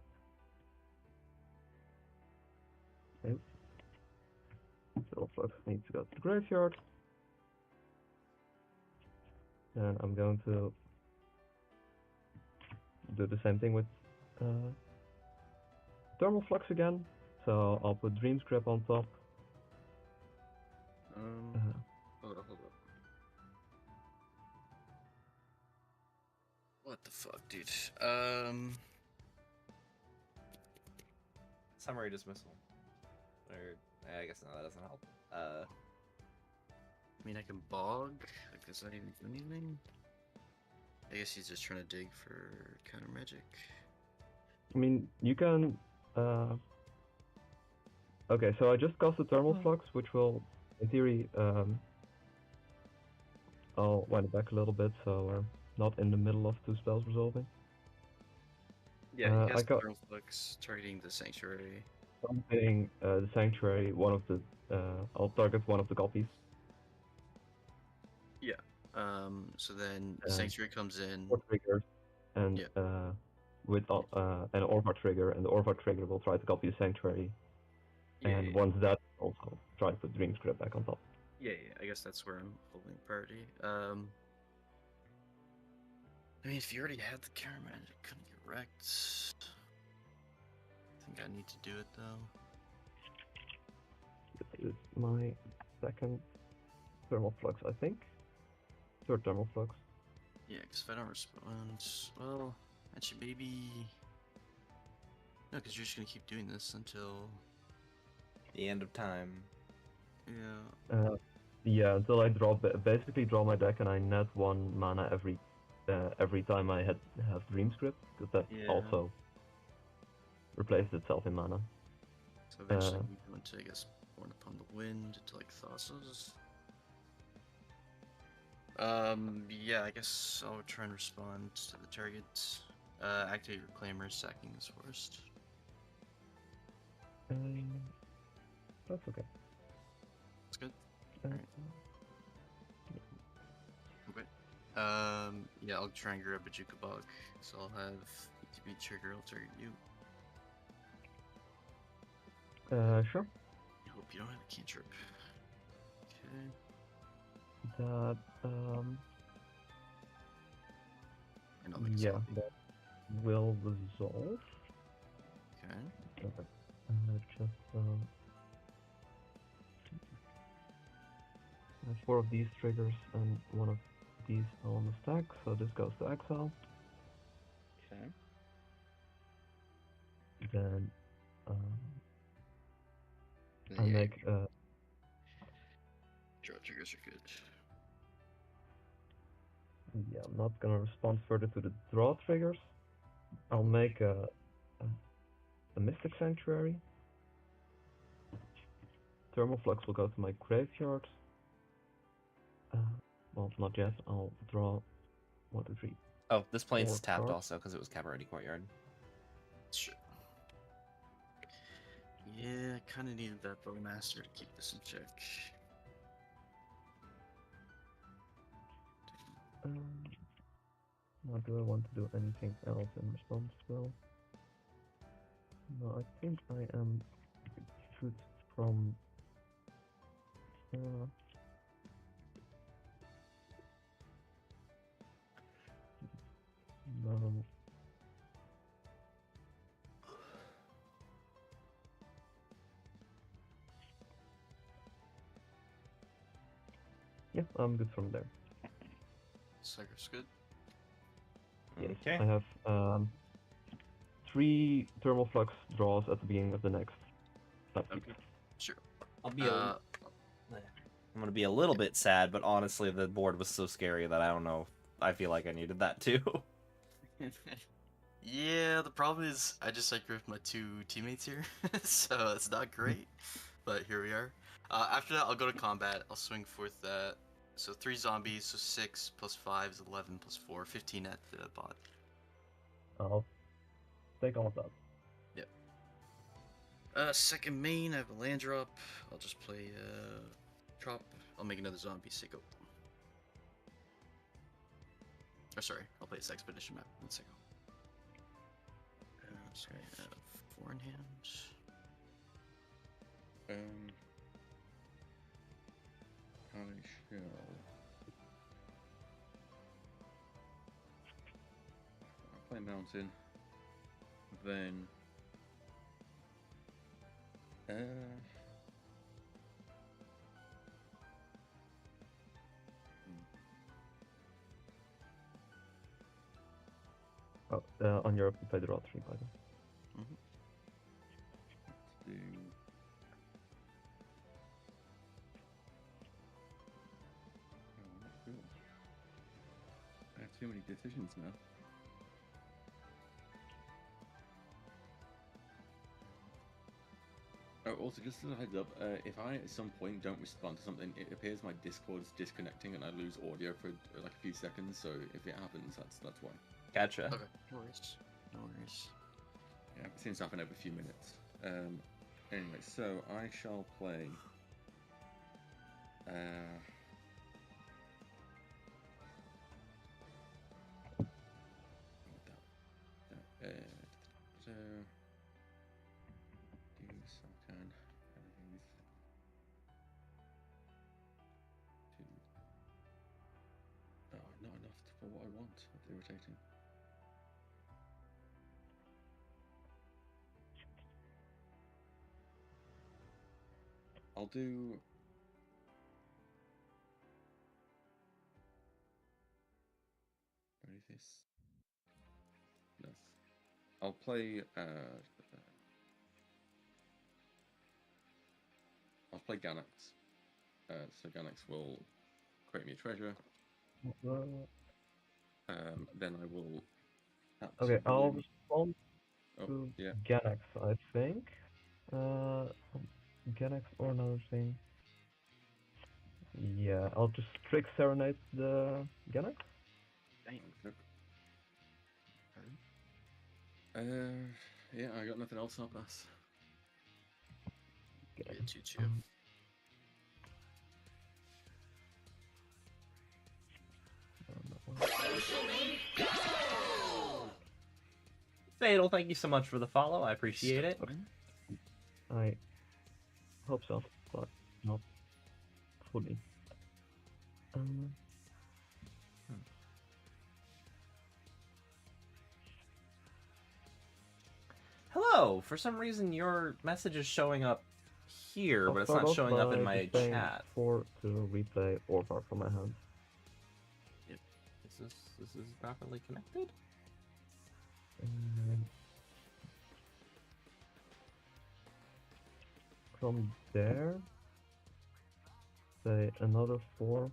Thermal Flux needs to go to the graveyard. And I'm going to do the same thing with Thermal Flux again. So I'll put Dream's Grip on top. Hold up. What the fuck, dude? Summary dismissal. Or I guess no, that doesn't help. I mean, I can bog. Like, does that even do anything? I guess he's just trying to dig for counter magic. I mean, you can. Okay, so I just cast the Thermal Flux, which will, in theory, I'll wind it back a little bit, so we're not in the middle of 2 spells resolving. Yeah, he I has got Thermal Flux targeting the Sanctuary. something, the Sanctuary, one of the. I'll target one of the copies. Yeah. So then the Sanctuary comes in. 4 triggers, and with an Orvar trigger, and the Orvar trigger will try to copy the Sanctuary. And once that, also try to put Dream Script back on top. Yeah, I guess that's where I'm holding priority. I mean, if you already had the counter magic, couldn't get wrecked. I think I need to do it though. This is my second Thermal Flux, I think. Third Thermal Flux. Yeah, because if I don't respond, well, actually maybe. No, because you're just gonna keep doing this until The end of time. Yeah. Yeah, until I basically draw my deck and I net 1 mana every time I have Dream Script, because that also replaces itself in mana. So eventually we go into, I guess, Born Upon the Wind to like Thassa's. Yeah, I guess I'll try and respond to the target. Activate Reclaimer, sacking this forest. That's okay. That's good. Alright. Okay. Yeah, I'll try and grab a Jukabog. So I'll have ETB trigger, I'll target you. Sure. I hope you don't have a cantrip. Okay. That, And yeah, that will resolve. Okay. Just, I have 4 of these triggers and 1 of these on the stack, so this goes to exile. Okay. Then, I Yeah, make, draw triggers are good. yeah, I'm not gonna respond further to the draw triggers. I'll make a Mystic Sanctuary. Thermal Flux will go to my graveyard. Well, not yet. I'll draw 1, 2, 3. Oh, this plane's 4 tapped cards. also because it was Cabaret Courtyard. Sure. Yeah, I kind of needed that Bowmaster to keep this in check. Now, do I want to do anything else in response? Well, no, I think I am good from. No. Yeah, I'm good from there. Stagger's good. Yes, Okay. I have 3 thermal flux draws at the beginning of the next upkeep. Okay. Sure. I'll be. Uh, I'm gonna be a little bit sad, but honestly, the board was so scary that I don't know. I feel like I needed that too. yeah, the problem is I just with my 2 teammates here, so it's not great. But here we are. After that, I'll go to combat. I'll swing forth that. So 3 zombies, so 6 plus 5 is 11 plus 4, 15 at the bot. I'll take all of that. Yep. Second main, I have a land drop. I'll just play chop. I'll make another zombie sicko. Or sorry, I'll play this expedition map. One sicko. Sorry, I have 4 in hand. I shall I'll play mountain. Then Oh, on your federal 3 by the way. let's do cool. I have too many decisions now. Oh, also, just as a heads up, if I at some point don't respond to something, it appears my Discord's disconnecting and I lose audio for like a few seconds. So if it happens, that's why. Gotcha. Okay, no worries. No worries. Yeah, it seems to happen every few minutes. Anyway, so I shall play. So do Sultan and oh, not enough for what I want. That's irritating. I'll do. What is this? No. I'll play. I'll play Ganax. So Ganax will create me a treasure. Then I will. Okay, I'll blue. respond Oh, to yeah. Ganax, I think. Ganax or another thing. Yeah, I'll just trick serenade the Ganax. Yeah, I got nothing else. I'll pass. Yeah, 2-2. Fatal, thank you so much for the follow. I appreciate it. I hope so, but not fully. Hello. For some reason, your message is showing up here, I'll but it's start not off showing up in by my just paying chat. 4 to replay Orvar from my hand. Is this properly connected? From there, say another 4.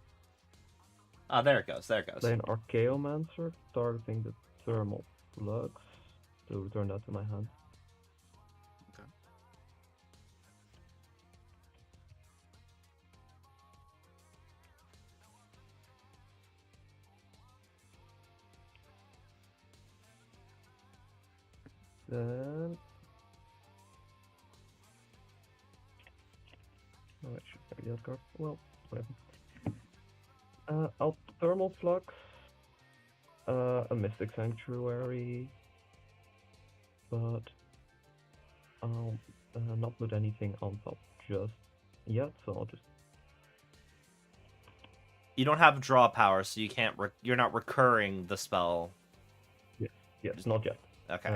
Ah, there it goes. There it goes. Play an Archaeomancer, targeting the thermal flux to return that to my hand. Okay. Then oh, I should carry that card. Well, whatever. I'll thermal flux, a mystic sanctuary, but I'll not put anything on top just yet. So I'll just You don't have draw power, so you can't. You're not recurring the spell. yes, not yet. Okay.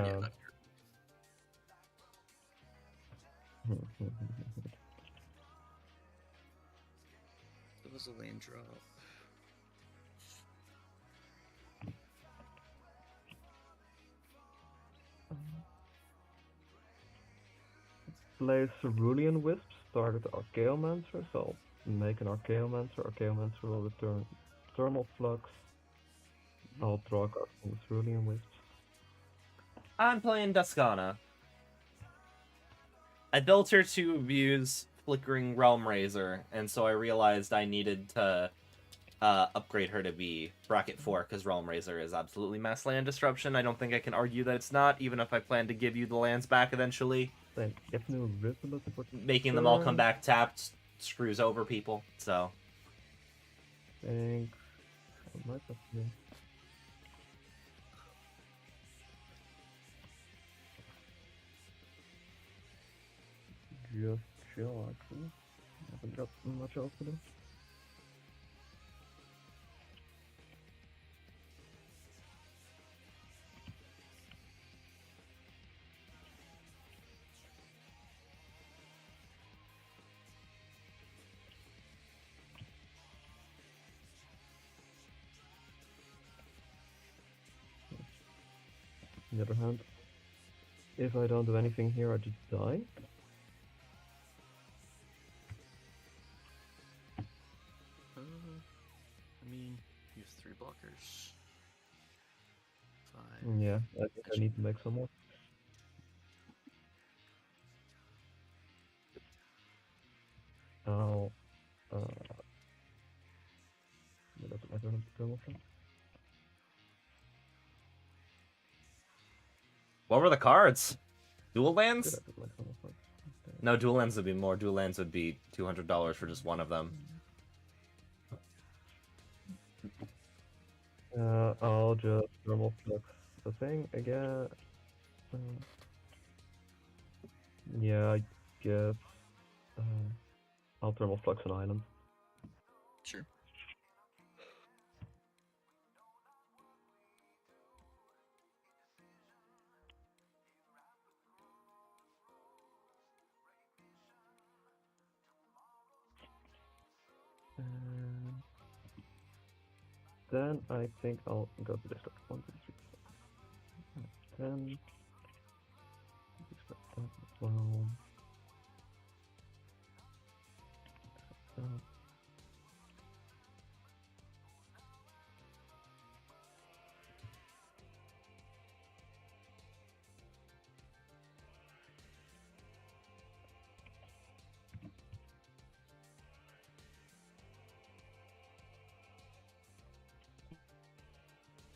does the land drop? Play Cerulean Wisp, target Archaeomancer, so I'll make an Archaeomancer. Archaeomancer will return Thermal Flux. I'll draw a card from the Cerulean Wisp. I'm playing Duskana. I built her to abuse Flickering Realm Razor, and so I realized I needed to upgrade her to be bracket 4, because Realm Razor is absolutely mass land disruption. I don't think I can argue that it's not, even if I plan to give you the lands back eventually. Then Ifnu Rivulet for Making them all come turn. back tapped screws over people, so... Think I might have to. Just chill, actually. Haven't got much else to do. On the other hand, if I don't do anything here, I just die. I mean, you have 3 blockers. 5. Yeah, I think I need to make some more. I'll I don't have thermal flux. What were the cards? Dual Good, lands? I took my thermal flux. Okay. No, dual lands would be more. Dual lands would be $200 for just one of them. I'll just thermal flux the thing again. Yeah, I guess I'll thermal flux an island. Sure. Then I think I'll go to discard 1, 2, 3, 4. 10. Discard that as well.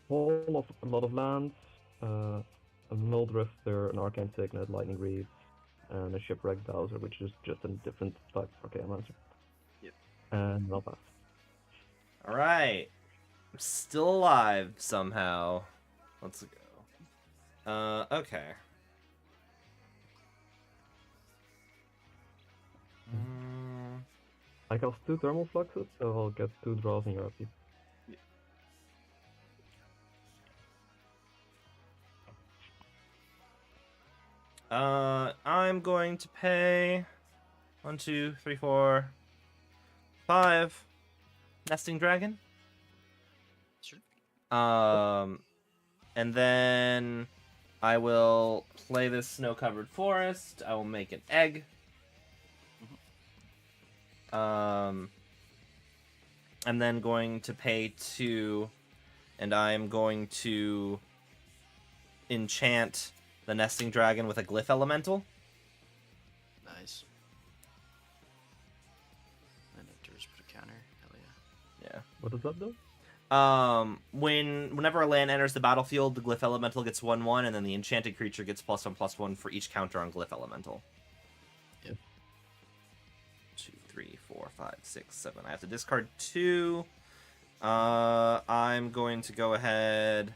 Whole of a lot of lands, a Null Drifter, an Arcane Signet, Lightning Reef, and a Shipwreck Dowser, which is just a different type of Archaeomancer. Yep. And I'll pass. Alright. I'm still alive somehow. Let's go. Okay. I cast 2 Thermal Fluxes, so I'll get 2 draws in your upkeep. I'm going to pay 1, 2, 3, 4, 5 Nesting Dragon. Sure. And then I will play this Snow-Covered Forest. I will make an egg. I'm then going to pay 2, and I am going to enchant the Nesting Dragon with a Glyph Elemental. Nice. And it does put a counter. Hell yeah. Yeah. What does that do? Whenever a land enters the battlefield, the Glyph Elemental gets 1/1, and then the enchanted creature gets +1/+1 for each counter on Glyph Elemental. Yep. 2, 3, 4, 5, 6, 7. I have to discard 2. I'm going to go ahead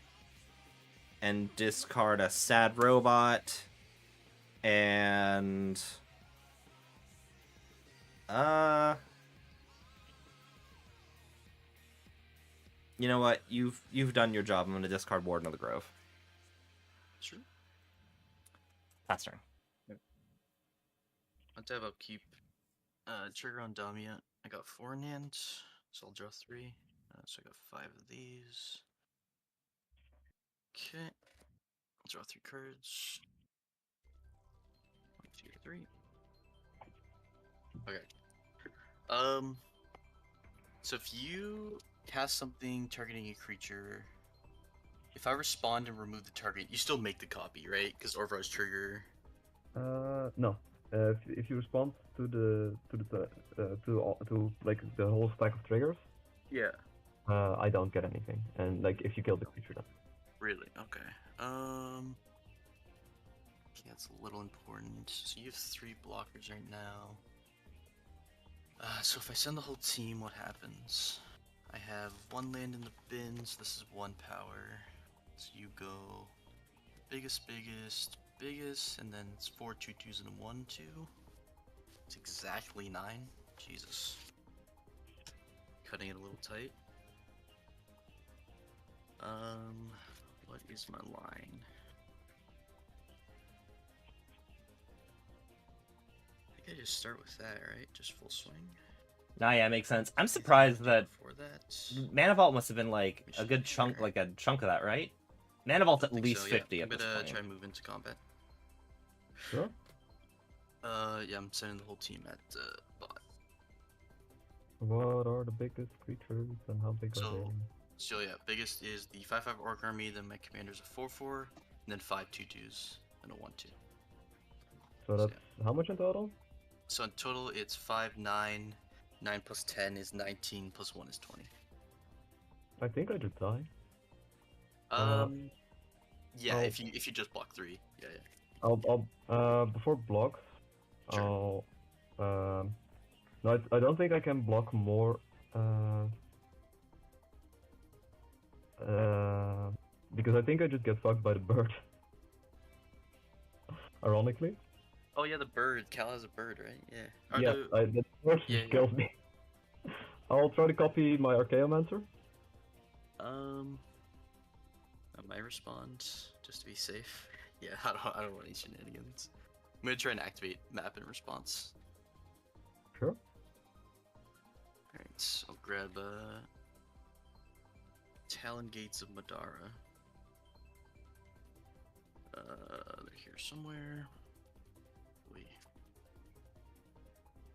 and discard a Sad Robot, and you know what? You've done your job. I'm going to discard Warden of the Grove. Sure. Pass turn. On tab, I'll keep Trigger on Damia. I got 4 in hand. So I'll draw 3. So I got 5 of these. Okay. I'll draw 3 cards. 1, 2, 3. Okay. So if you cast something targeting a creature, if I respond and remove the target, you still make the copy, right? Because Orvar's trigger. No. If you respond to like the whole stack of triggers, Yeah. I don't get anything. And like if you kill the creature, then. Really? Okay. Okay, that's a little important. So you have 3 blockers right now. So if I send the whole team, what happens? I have 1 land in the bin, so this is 1 power. So you go biggest, and then it's 4 2/2s and a 1/2. It's exactly 9. Jesus. Cutting it a little tight. What is my line? I think I just start with that, right? Just full swing. Nah, yeah, makes sense. I'm surprised that Before that. Mana Vault must have been like a good chunk, like a chunk of that, right? Mana Vault's at least so, 50 yeah. at this I'm gonna point. try and move into combat. Sure. Yeah, I'm sending the whole team at bot. What are the biggest creatures and how big are So, they? So yeah, biggest is the 5/5 Orc Army, then my commander's a 4/4, and then 5 2/2s and a 1/2. So that's how much in total? So in total, it's 5 9. 9 plus 10 is 19. Plus 1 is 20. I think I just die. Yeah, I'll- if you just block 3, yeah. I'll before blocks, Sure. no, I don't think I can block more. Because I think I just get fucked by the bird. Ironically. Oh yeah, the bird. Cal has a bird, right? Yeah. Yeah, the bird Yeah, just kills me. I'll try to copy my Archaeomancer. I might respond just to be safe. Yeah, I don't want any shenanigans. I'm gonna try and activate map in response. Sure. Alright, I'll grab Talon Gates of Madara. They're here somewhere. Wait.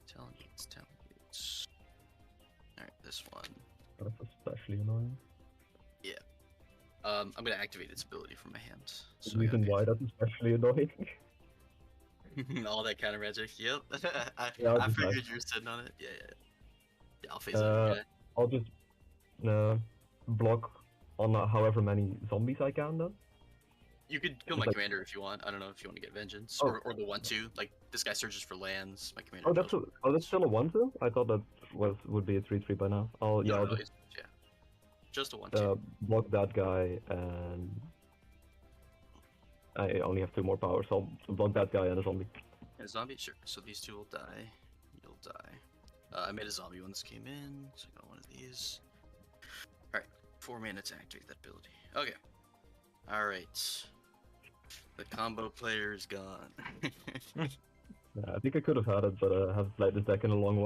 Talon Gates. Alright, this one. That's especially annoying. Yeah. I'm gonna activate its ability from my hand. The So reason why that's especially annoying. all that counter magic. Yep. I just figured nice. you were sitting on it. Yeah. Yeah, I'll face it. Okay. I'll just block on however many zombies I can then. You could kill my commander if you want. I don't know if you want to get vengeance or the 1/2. Like this guy searches for lands. My commander. That's still a 1/2? I thought that would be a 3/3 by now. I'll just just a 1/2. block that guy, and I only have 2 more power, so I'll block that guy and a zombie. And a zombie, sure. So these 2 will die. You'll die. I made a zombie when this came in, so I got one of these. Alright, 4 mana to activate that ability. Okay. Alright. The combo player is gone. Yeah, I think I could have had it, but I haven't played this deck in a long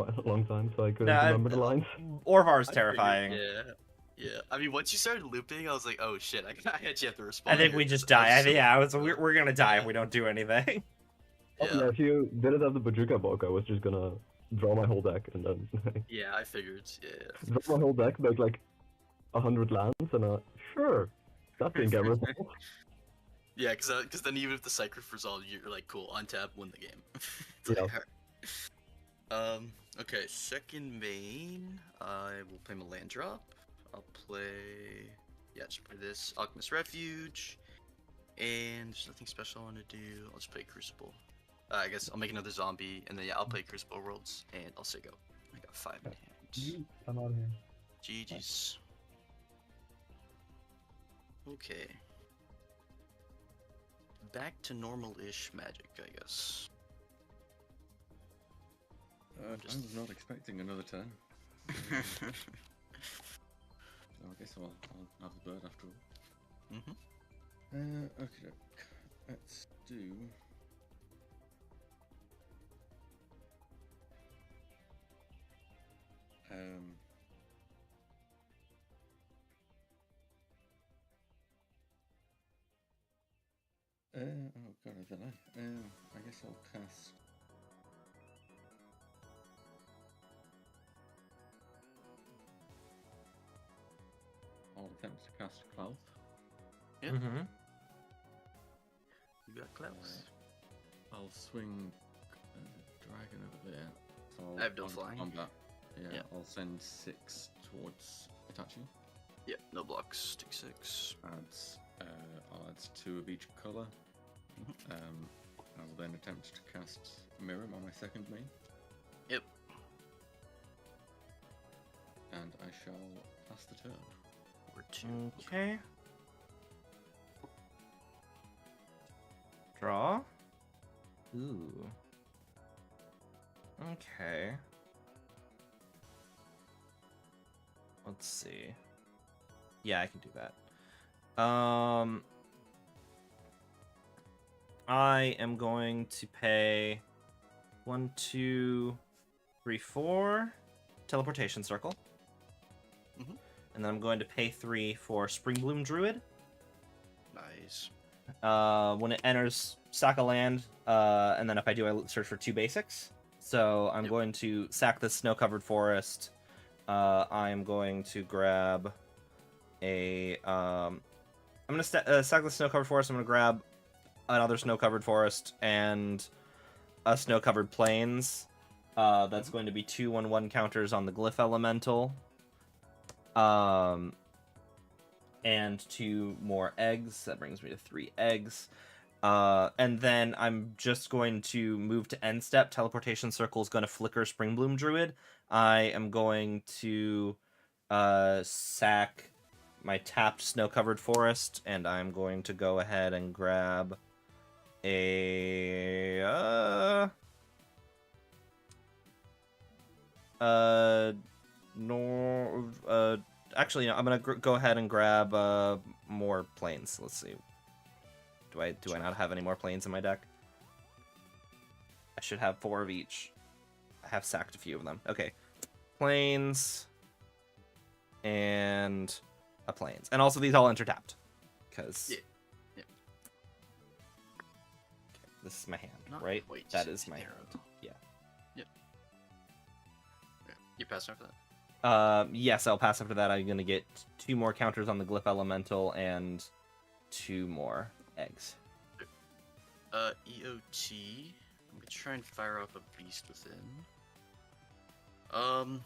time, so I couldn't remember the lines. Orvar's I terrifying. figured, yeah. I mean, once you started looping, I was like, oh shit, I actually have to respond. I think we just die. We're gonna die if we don't do anything. Yeah, if you didn't have the Bajuka book, I was just gonna draw my whole deck and then Yeah, I figured. Yeah. draw my whole deck, make like 100 lands, and sure, that didn't get resolved. Yeah, because then even if the Cycryph resolved, you're like, cool, untap, win the game. Yeah. Okay, second main, I will play my land drop. I'll play, just play this Alchemist Refuge, and there's nothing special I want to do. I'll just play Crucible. I guess I'll make another zombie, and then I'll play Crucible Worlds, and I'll say go. I got 5 in hand. I'm out of here. GG's. Okay. Back to normal-ish magic, I guess. I was not expecting another turn. So I guess I'll have the bird after all. Okay. Let's do. Oh god, I don't know. I guess I'll cast. I'll attempt to cast Cloud. Yeah. Mm-hmm. You got Klaus. I'll swing dragon over there. So I have no I'll flying. combat. Yeah, Yeah. I'll send 6 towards Itachi. Yeah, no blocks. Take 6. I'll add 2 of each color. I will then attempt to cast Mirror on my second main. Yep. And I shall pass the turn. Or 2. Okay. Draw. Ooh. Okay. Let's see. Yeah, I can do that. I am going to pay 1, 2, 3, 4 teleportation circle. Mhm. And then I'm going to pay 3 for Springbloom Druid. Nice. When it enters sack a land, and then if I do, I search for 2 basics. So I'm Yep. going to sack the snow-covered forest. I'm going to grab a. I'm gonna sack the snow-covered forest. I'm gonna grab another snow-covered forest and a snow-covered plains. That's going to be 2/1/1 counters on the glyph elemental. And 2 more eggs. That brings me to 3 eggs. And then I'm just going to move to end step. Teleportation circle is going to flicker Springbloom Druid. I am going to sack my tapped snow-covered forest, and I'm going to go ahead and grab a actually, no, I'm gonna go ahead and grab more planes. Let's see. Do I not have any more planes in my deck? I should have 4 of each. I have sacked a few of them. Okay, planes and a planes, and also these all enter tapped because. Yeah. Yeah. Okay, this is my hand, Not right? quite That is my narrow. hand. Yeah. Yep. Yeah. You passed after that. Yes, I'll pass after that. I'm gonna get 2 more counters on the glyph elemental and 2 more eggs. EOT. I'm gonna try and fire off a beast within. I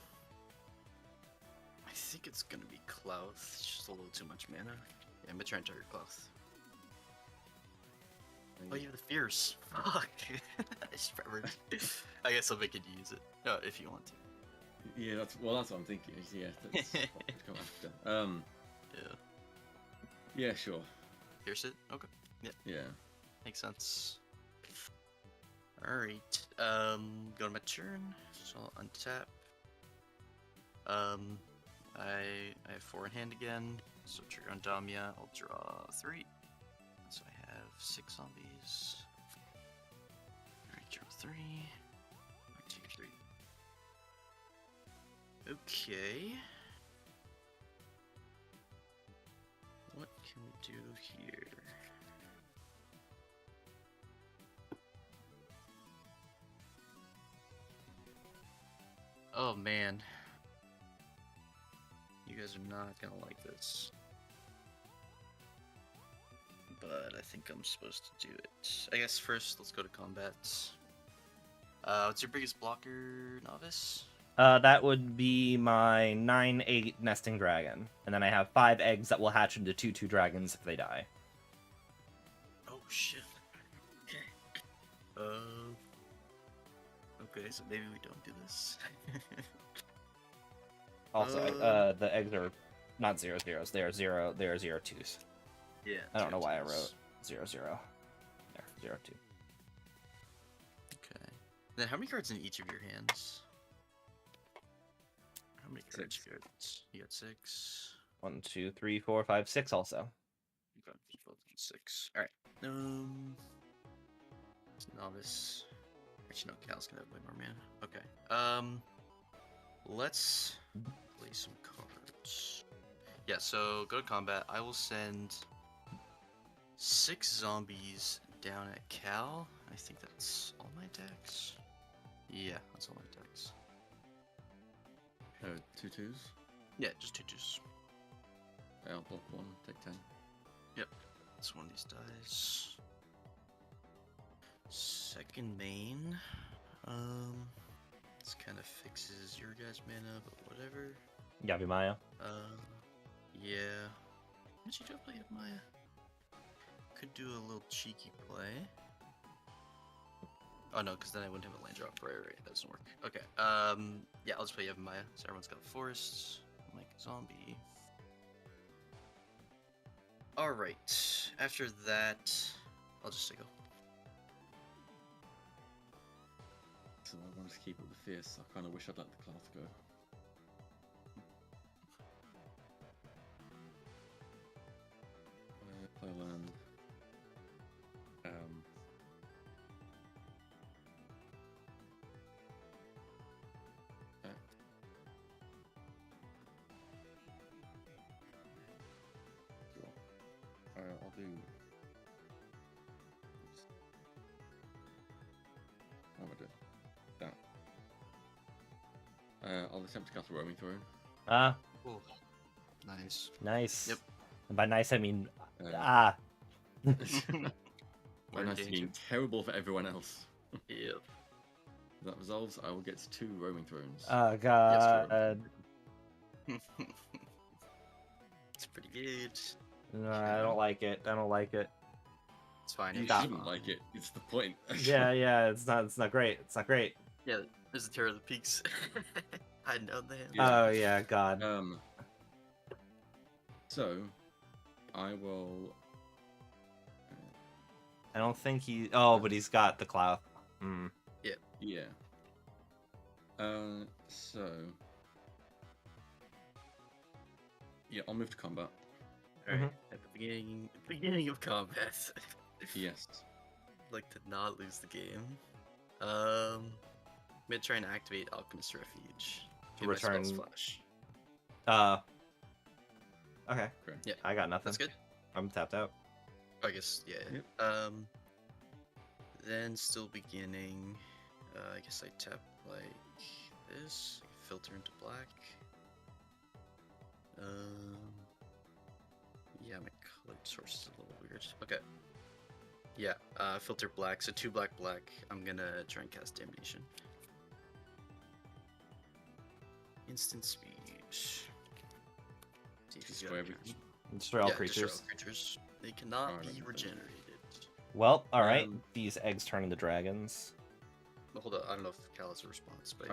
think it's gonna be Clouth. It's just a little too much mana. Yeah, I'm gonna try and target Clouth. Oh, you have the fierce. Fuck. I just remembered. I guess I'll make it use it. If you want to. Yeah, that's what I'm thinking. Yeah, that's what would come after. Yeah. Yeah, sure. Fierce it? Okay. Yeah. Makes sense. Alright. Go to my turn. So I'll untap. I have 4 in hand again. So trigger on Damia. I'll draw 3. So I have 6 zombies. Alright, draw 3. 1, 2, 3. Okay. What can we do here? Oh man. You guys are not gonna like this. But I think I'm supposed to do it. I guess first let's go to combat. What's your biggest blocker, Novice? That would be my 9/8 nesting dragon, and then I have 5 eggs that will hatch into 2/2 dragons if they die. Oh shit. Okay. Okay, so maybe we don't do this. Also, the eggs are not 0/0s. They are 0/2s. Yeah. I don't know why I twos. wrote 0/0. There, 0/2. Okay. Then how many cards in each of your hands? How many cards 6. you got? You got 6. 1, 2, 3, 4, 5, 6 also. You got both 6. Alright. Novice. Actually, no, Cal's gonna have way more mana. Okay. Let's play some cards. Yeah, so go to combat. I will send 6 zombies down at Cal. I think that's all my decks. Yeah, that's all my decks. 2 twos. Yeah, just 2 twos. I'll block 1, take 10. It's one of these dice. Second main. This kind of fixes your guys' mana, but whatever. Yavimaya. Yeah. Actually, do I play Maya? Could do a little cheeky play. Oh no, because then I wouldn't have a land drop. Right, that doesn't work. Okay. Yeah, I'll just play Maya. So everyone's got forests. I'll make a zombie. Alright. After that, I'll just say go. So I wanted to keep up the fierce. I kind of wish I'd let the cloth go. Play land. Act. Sure. I'll do. What am I doing? That. I'll attempt to cast a roaming throne. Ah, Ooh. Nice. nice. Yep. And by nice, I mean Uh, ah. By We're in nice to danger. mean terrible for everyone else. Yep. If that resolves, I will get 2 roaming thrones. Oh god. It's pretty good. No, I don't like it. I don't like it. It's fine. You it's shouldn't fine. like it. It's the point. Yeah, it's not great. It's not great. Yeah, there's the Terror of the Peaks. I know that. Yeah. Oh yeah, god. So, I will. I don't think he. Oh, but he's got the cloud. Hmm. Yeah. So. Yeah, I'll move to combat. Alright, at the beginning of combat, Yes. I'd like to not lose the game. I'm gonna try and activate Alchemist Refuge. Get my spells Return- flash. Okay. Great. Yeah, I got nothing. that's good. I'm tapped out. I guess, yeah. Yep. Then still beginning. I guess I tap like this. Filter into black. Yeah, my color source is a little weird. Okay. Yeah, filter black. So 2 black. I'm gonna try and cast Damnation. Instant speed. See if he's got Destroy any everything. Destroy all yeah, destroy creatures. all creatures. They cannot Alright, be okay. regenerated. Well, all right. Um, These eggs turn into dragons. Well, hold on, I don't know if Cal has a response, but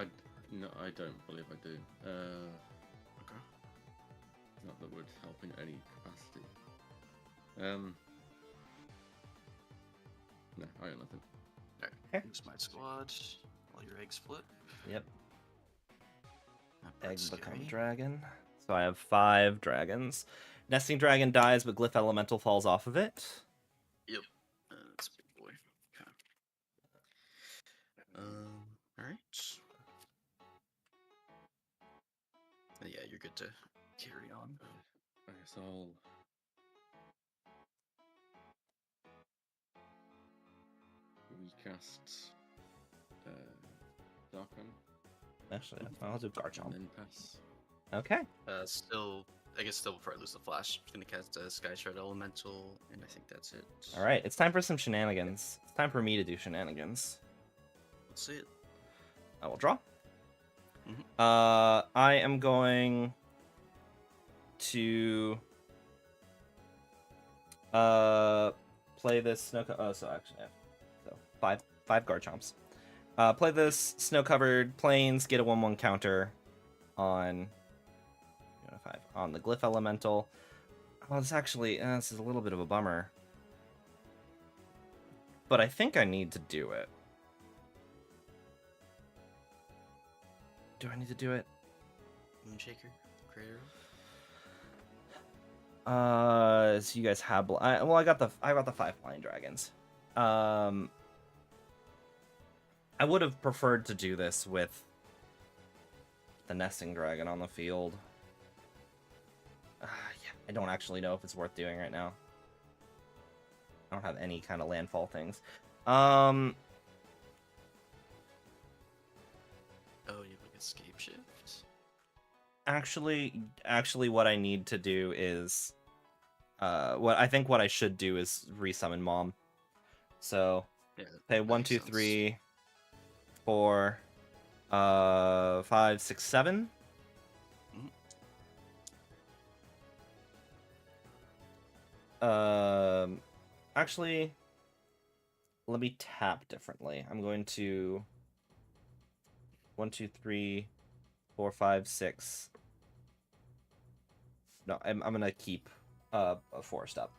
No, I don't believe I do. okay. Not that would help in any capacity. No, I got nothing. Alright, Okay. use my squad. All your eggs flip. Yep. That part's Egg become scary. dragon. So I have 5 dragons. Nesting dragon dies, but glyph elemental falls off of it. Yep. That's a big boy. Okay. Alright. Yeah, you're good to carry on. I guess I'll. Recast. Darkon. Actually, I'll do And Garchomp. then pass. Okay. Still, I guess still before I lose the flash, I'm gonna cast a Sky Shard Elemental, and I think that's it. All right. It's time for some shenanigans. It's time for me to do shenanigans. Let's see it. I will draw. Mhm. I am going to play this snow. So actually, I have five Garchomps. Play this snow-covered plains. Get a 1/1 counter on 5 on the glyph elemental. Well, it's actually this is a little bit of a bummer, but I think I need to do it. Do I need to do it? Moonshaker, Creator. So you guys have I got the 5 flying dragons. I would have preferred to do this with the nesting dragon on the field. Yeah, I don't actually know if it's worth doing right now. I don't have any kind of landfall things. Oh, you have like escape shift. Actually, what I need to do is, what I should do is resummon Mom. So, Yeah. okay, that 1, makes 2, sense. 3, 4, 5, 6, 7. Actually, let me tap differently. I'm going to 1, 2, 3, 4, 5, 6. No, I'm gonna keep a forest up.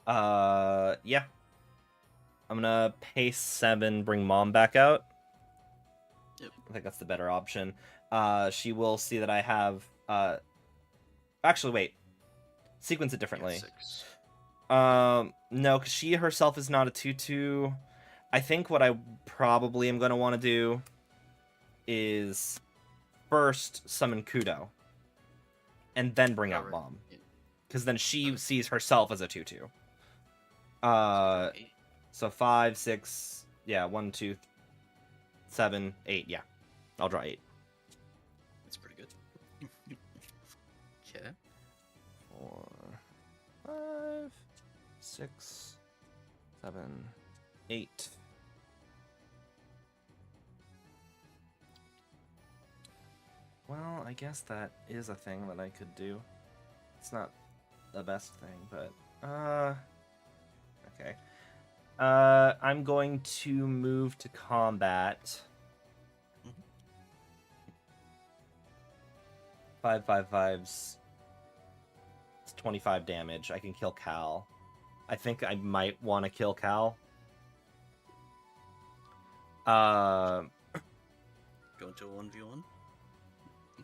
Yeah. I'm gonna pay 7, bring Mom back out. Yep. I think that's the better option. She will see that I have. Actually, wait. Sequence it differently. 6. No, because she herself is not a 2/2. I think what I probably am gonna want to do is first summon Kudo, and then bring out Alright. Mom, Yeah. because then she Okay. sees herself as a 2/2. Eight. So 5, 6, yeah, 1, 2, 7, 8, yeah. I'll draw 8. That's pretty good. Okay. 4, 5, 6, 7, 8. Well, I guess that is a thing that I could do. It's not the best thing, but okay. I'm going to move to combat. 5/5/5's. It's 25 damage. I can kill Cal. I think I might want to kill Cal. Go into a 1v1.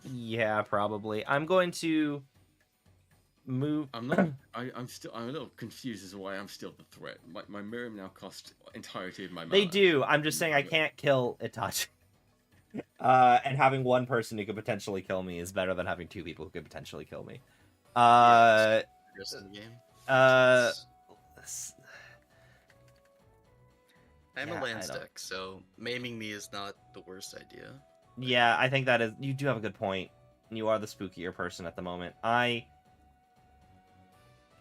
Yeah, probably. I'm going to move. I'm not. I'm a little confused as to why I'm still the threat. My Miriam now cost entirety of my mana. They do. I'm just saying I can't kill Itachi. And having one person who could potentially kill me is better than having 2 people who could potentially kill me. Rest of the game. I'm Yeah, a land I don't- deck, so maiming me is not the worst idea. Yeah, I think that is. You do have a good point. You are the spookier person at the moment. I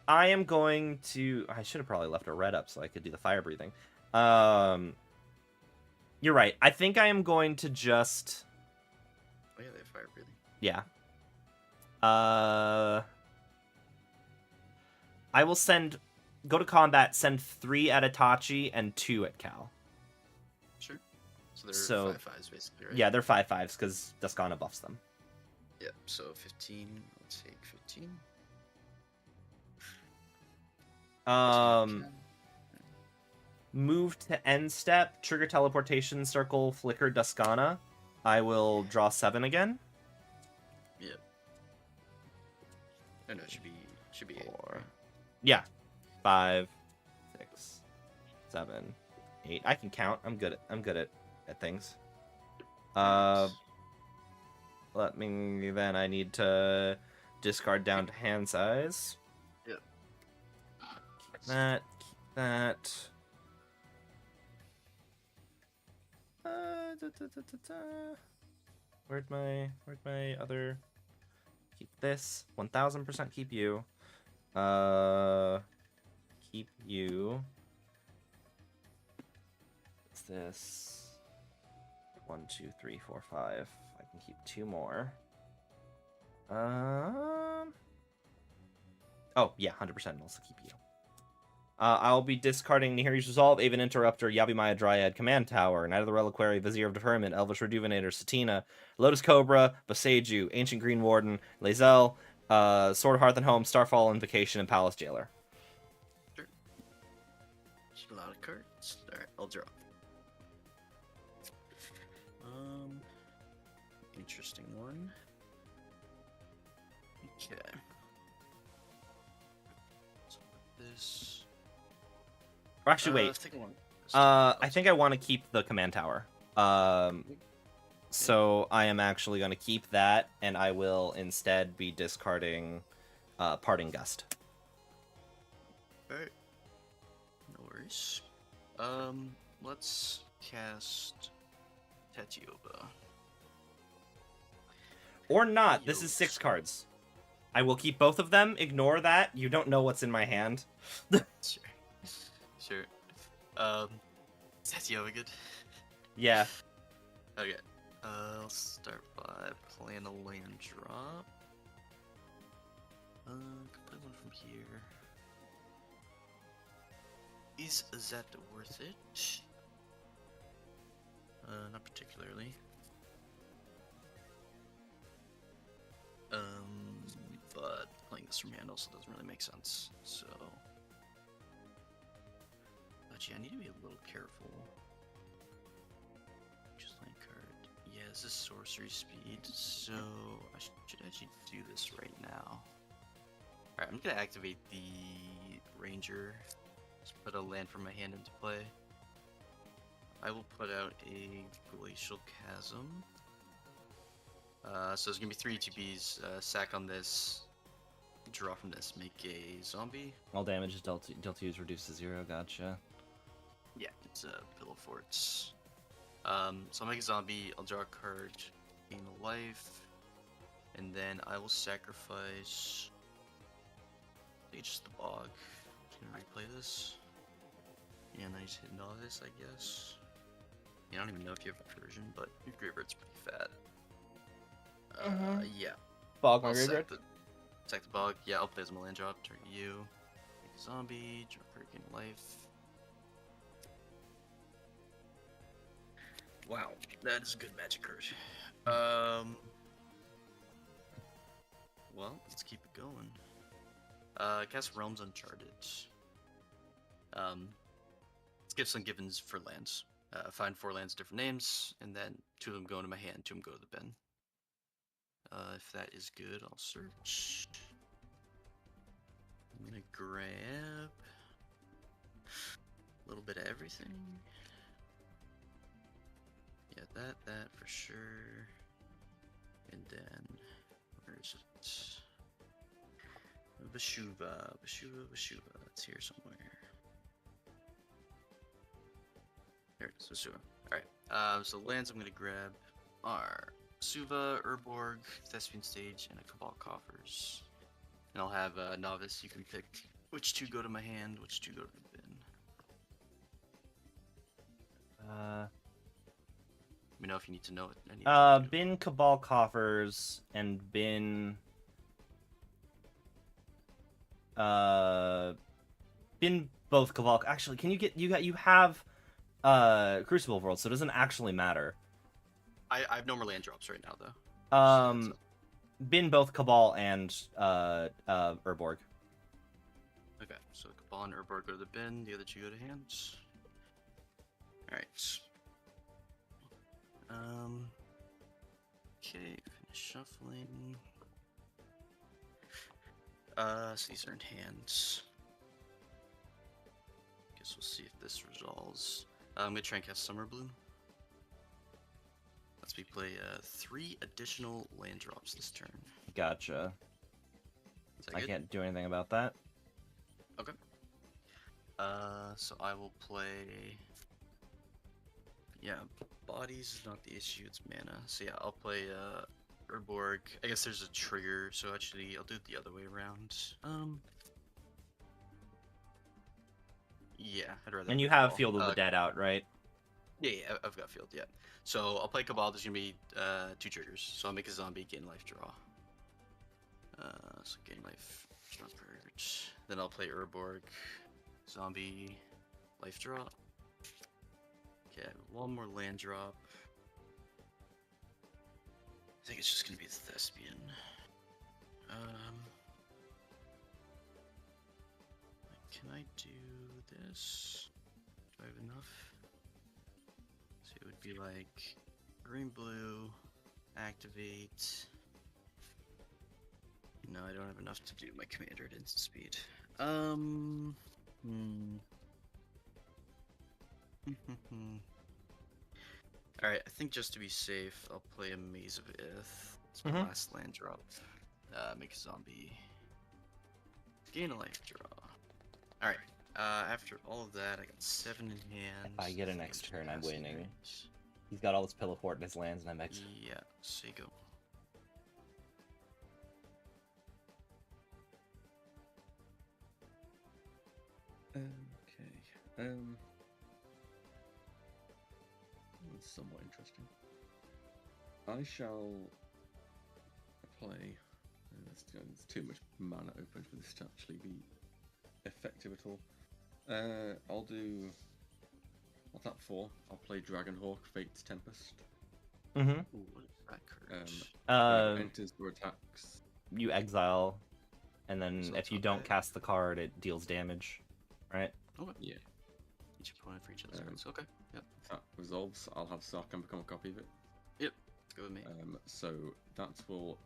am going to. I should have probably left a red up so I could do the fire breathing. You're right. I think I am going to just. Oh yeah, they have fire breathing. Yeah. I will go to combat, send 3 at Itachi and 2 at Cal. Sure. So they're So- 5/5s basically, right? Yeah, they're 5/5s because Duskana buffs them. Yep. So 15. I'll take 15. Move to end step, trigger teleportation circle, flicker Duskana. I will draw 7 again. Yep. Oh no, it should be 8. 4. Yeah. 5, 6, 7, 8. I can count. I'm good at things. Let me then I need to discard down to hand size. Yep. Keep that. Where'd my other? Keep this. 1000% keep you. Keep you. What's this? 1, 2, 3, 4, 5. I can keep 2 more. Oh yeah, 100% also keep you. I'll be discarding Nihiri's Resolve, Aven Interrupter, Yabimaya Dryad, Command Tower, Knight of the Reliquary, Vizier of Deferment, Elvish Rejuvenator, Satina, Lotus Cobra, Boseiju, Ancient Green Warden, Lae'zel, Sword Hearth and Home, Starfall Invocation, and Palace Jailer. Sure. There's a lot of cards. Alright, I'll draw. Interesting one. Okay. So this. Or actually, wait. Let's take one. I think I want to keep the Command Tower. So I am actually going to keep that, and I will instead be discarding Parting Gust. Alright. No worries. Let's cast Tatioba. Or not. This is Yokes. 6 cards. I will keep both of them. Ignore that. You don't know what's in my hand. Sure. Sure. Tatioba good? Yeah. Okay. I'll start by playing a land drop. Can play one from here. Is that worth it? Not particularly. But playing this from hand also doesn't really make sense. So, but yeah, I need to be a little careful. Just land card. Yeah, this is sorcery speed, so I should actually do this right now. Alright, I'm gonna activate the Ranger. Just put a land from my hand into play. I will put out a Glacial Chasm. So there's gonna be 3 ETBs. Sack on this. Draw from this. Make a zombie. All damage is dealt to you is reduced to 0. Gotcha. Yeah, it's a Pillow Forts. So I'll make a zombie. I'll draw a card. Gain a life. And then I will sacrifice. I think it's just the bog. Just gonna replay this. Yeah, and then just hit novice, I guess. Yeah, I don't even know if you have a version, but your Graveyard's pretty fat. Yeah. Bog my I'll graveyard. sack the bog. Yeah, I'll play as a land drop. Target you. Make a zombie. Draw a card, gain life. Wow, that is a good magic card. Well, let's keep it going. Cast Realms Uncharted. Let's give some givens for lands. Find 4 lands, different names, and then 2 of them go into my hand, 2 of them go to the bin. If that is good, I'll search. I'm gonna grab a little bit of everything. Yeah, that for sure. And then, where is it? Bashuva. It's here somewhere. There it is, Bashuva. Alright, so the lands I'm gonna grab are Suva, Urborg, Thespian Stage, and a Cabal Coffers. And I'll have a Novice. You can pick which 2 go to my hand, which 2 go to the bin. Let me know if you need to know it. Bin Cabal Coffers and bin both Cabal. Actually, can you have Crucible World, so it doesn't actually matter. I have no more land drops right now though. Bin both Cabal and Urborg. Okay, so Cabal and Urborg go to the bin, the other 2 go to hands. Alright. Okay, finish shuffling. So these are in hands. Guess we'll see if this resolves. I'm gonna try and cast Summer Bloom. Let's me play 3 additional land drops this turn. Gotcha. Is that I good? can't do anything about that. Okay. So I will play. Yeah, bodies is not the issue, it's mana. So yeah, I'll play Urborg. I guess there's a trigger, so actually I'll do it the other way around. Yeah, I'd rather. And you play have Cabal. Field of the Dead out, right? Yeah, I've got Field, yeah. So I'll play Cabal, there's gonna be 2 triggers. So I'll make a zombie, gain life, draw. So gain life, draw card. Then I'll play Urborg, zombie, life draw. Okay, 1 more land drop. I think it's just gonna be the Thespian. Can I do this? Do I have enough? So it would be like green, blue, activate. No, I don't have enough to do my commander at instant speed. Alright, I think just to be safe, I'll play a Maze of Ith. It's my last land drop. Make a zombie. Gain a life draw. All right. After all of that, I got 7 in hand. If I get a Three next of turn, I'm capacity winning. rings. He's got all this pillow fort in his lands, and I'm X. Yeah, so you go. Okay. That's somewhat interesting. I shall play. There's too much mana open for this to actually be effective at all. I'll tap 4. I'll play Dragonhawk, Fate's Tempest. Mm-hmm. Ooh, what is that courage? Whenever it enters or attacks. You exile, and then So if you it's don't okay. cast the card, it deals damage, right? Okay. Yeah. Each opponent for each of those Um, cards. Okay. Yep. If that resolves, I'll have Sarkhan become a copy of it. Go with me. So that will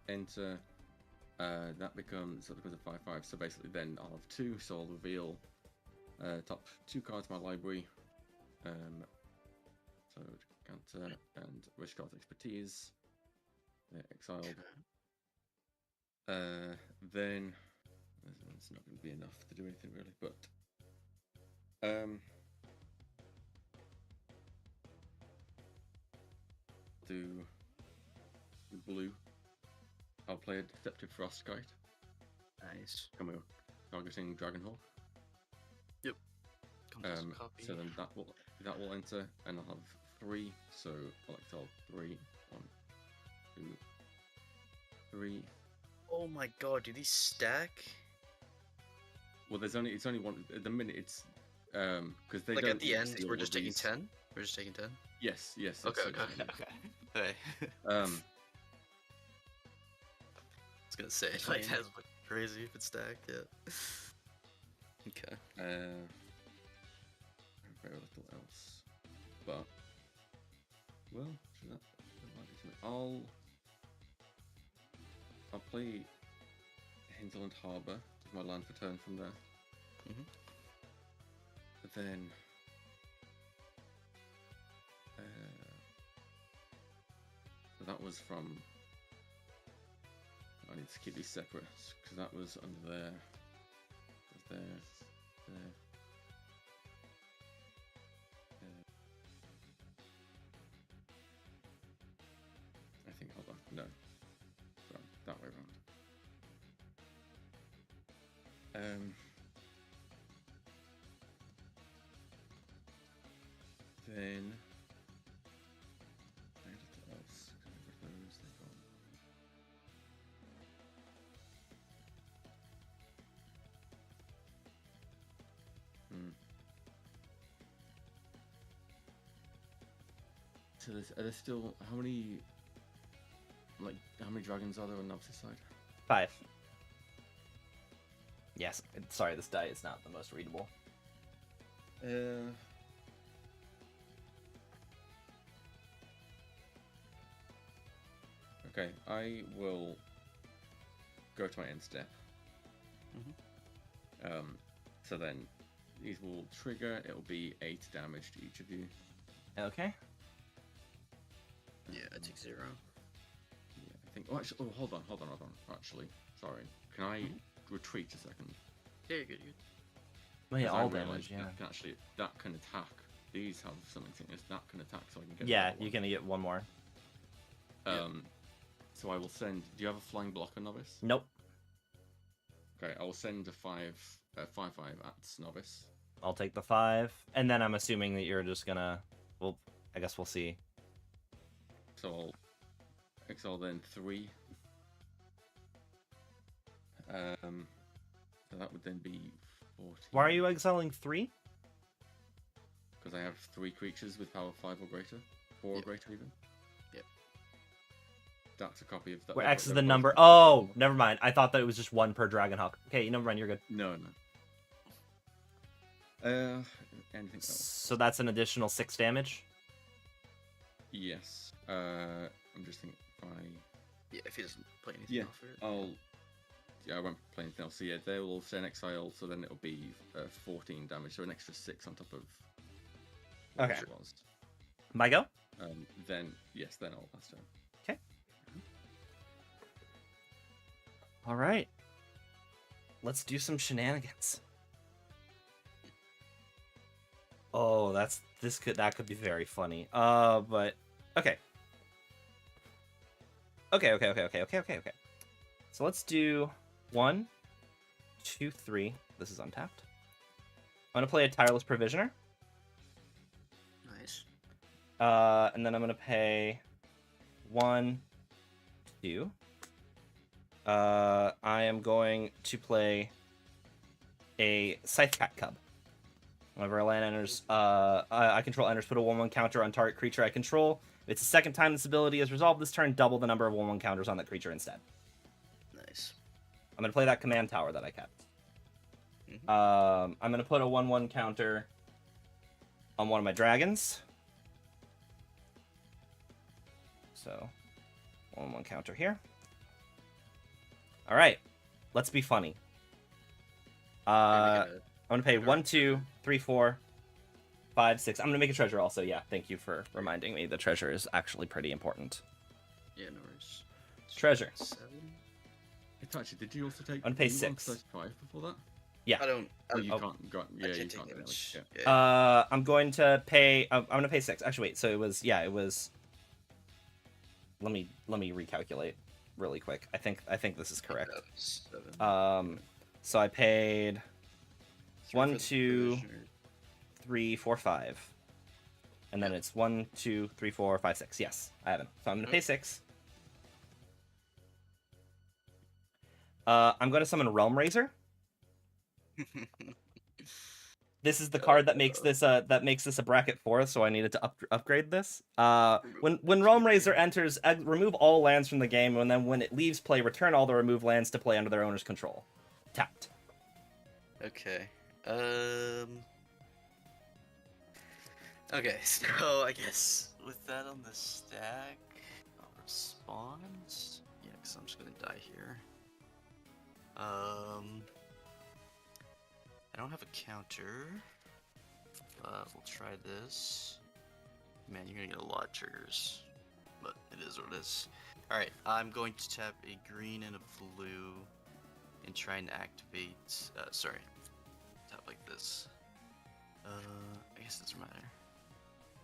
enter. That becomes a 5/5. So basically, then I'll have 2. So I'll reveal top 2 cards of my library. So Canter and Rishkar's Expertise. They're exiled. Then it's not going to be enough to do anything really, but do blue. I'll play a Deceptive Frostkite, Nice. targeting Dragonhawk. Comes as a copy. So then that will enter, and I'll have 3. So I'll exile 3. 1, 2, 3. Oh my god, do these stack? Well, it's only one at the minute. It's because they Like don't at the end, steal we're all just taking these. 10? We're just taking 10? Yes. Okay, it's- okay, okay. Hey. I was gonna say, like, that's crazy if it's stacked, yeah. Okay. Very little else, but well, should that might be something. I'll play Hinterland Harbour with my land for turn from there. Mhm. But then so that was from. I need to keep these separate because that was under there. There. I think, hold on, no. Sorry, that way around. Then anything else? Those they've gone. So are there still how many dragons are there on the opposite side? 5. Yes. Sorry, this die is not the most readable. Okay, I will go to my end step. So then these will trigger. It'll be 8 damage to each of you. Okay. Yeah, I take 0. Yeah, I think. Oh, actually, hold on. Actually, sorry. Can I retreat a second? Yeah, you're good, Well, yeah, 'Cause I all realised damage, yeah. that can attack. These have something saying that can attack, so I can get. Yeah, another you one. can get one more. So I will send. Do you have a flying blocker, novice? Nope. Okay, I will send a 5/5 at novice. I'll take the 5, and then I'm assuming that you're just gonna. Well, I guess we'll see. So I'll exile then 3. So that would then be 14. Why are you exiling 3? Because I have 3 creatures with power 5 or greater, 4 or greater even. Yep. That's a copy of that. Where they're X is both- the they're number. both- Oh, never mind. I thought that it was just 1 per Dragonhawk. Okay, never mind. You're good. No. Anything else? So that's an additional 6 damage. Yes. I'm just thinking if Yeah, if he doesn't play anything Yeah, off it. I won't play anything else. So yeah, they will also an exile, so then it'll be 14 damage, so an extra 6 on top of what Okay. it was. My go? Then I'll pass turn. All right. Let's do some shenanigans. Oh, that could be very funny. But okay. Okay. So let's do 1, 2, 3. This is untapped. I'm gonna play a Tireless Provisioner. Nice. And then I'm gonna pay 1, 2. I am going to play a Scythe Cat Cub. Whenever a land enters, I control enters, put a 1/1 counter on target creature I control. If it's the second time this ability is resolved this turn, double the number of 1/1 counters on that creature instead. Nice. I'm gonna play that command tower that I kept. Mhm. I'm gonna put a 1/1 counter on one of my dragons. So, 1/1 counter here. All right, let's be funny. I'm gonna pay 1, 2, 3, 4, 5, 6. I'm gonna make a treasure also. Yeah, thank you for reminding me. The treasure is actually pretty important. Yeah, no worries. Treasure. 7. Itachi, did you also take? I'm gonna pay were you on 6. 35 before that? Yeah. I don't. Oh, you oh. can't. Go, I yeah, you can't take can't do damage. damage. Yeah. Yeah. I'm going to pay. I'm gonna pay 6. Actually, wait. So it was. Yeah, it was. Let me recalculate really quick. I think this is correct. 7. So I paid 3 1, for the 2, provisioner. 3, 4, 5, and then it's 1, 2, 3, 4, 5, 6. Yes, I have him. So I'm gonna pay 6. I'm gonna summon Realm Razor. This is the card that makes this a bracket 4, so I needed to upgrade this. When Realm Razor enters, remove all lands from the game, and then when it leaves play, return all the removed lands to play under their owner's control. Tapped. Okay. Okay, so I guess with that on the stack, I'll respond. Yeah, because I'm just gonna die here. I don't have a counter, but we'll try this. Man, you're gonna get a lot of triggers, but it is what it is. Alright, I'm going to tap a green and a blue and try and activate, sorry, tap like this. I guess it doesn't matter.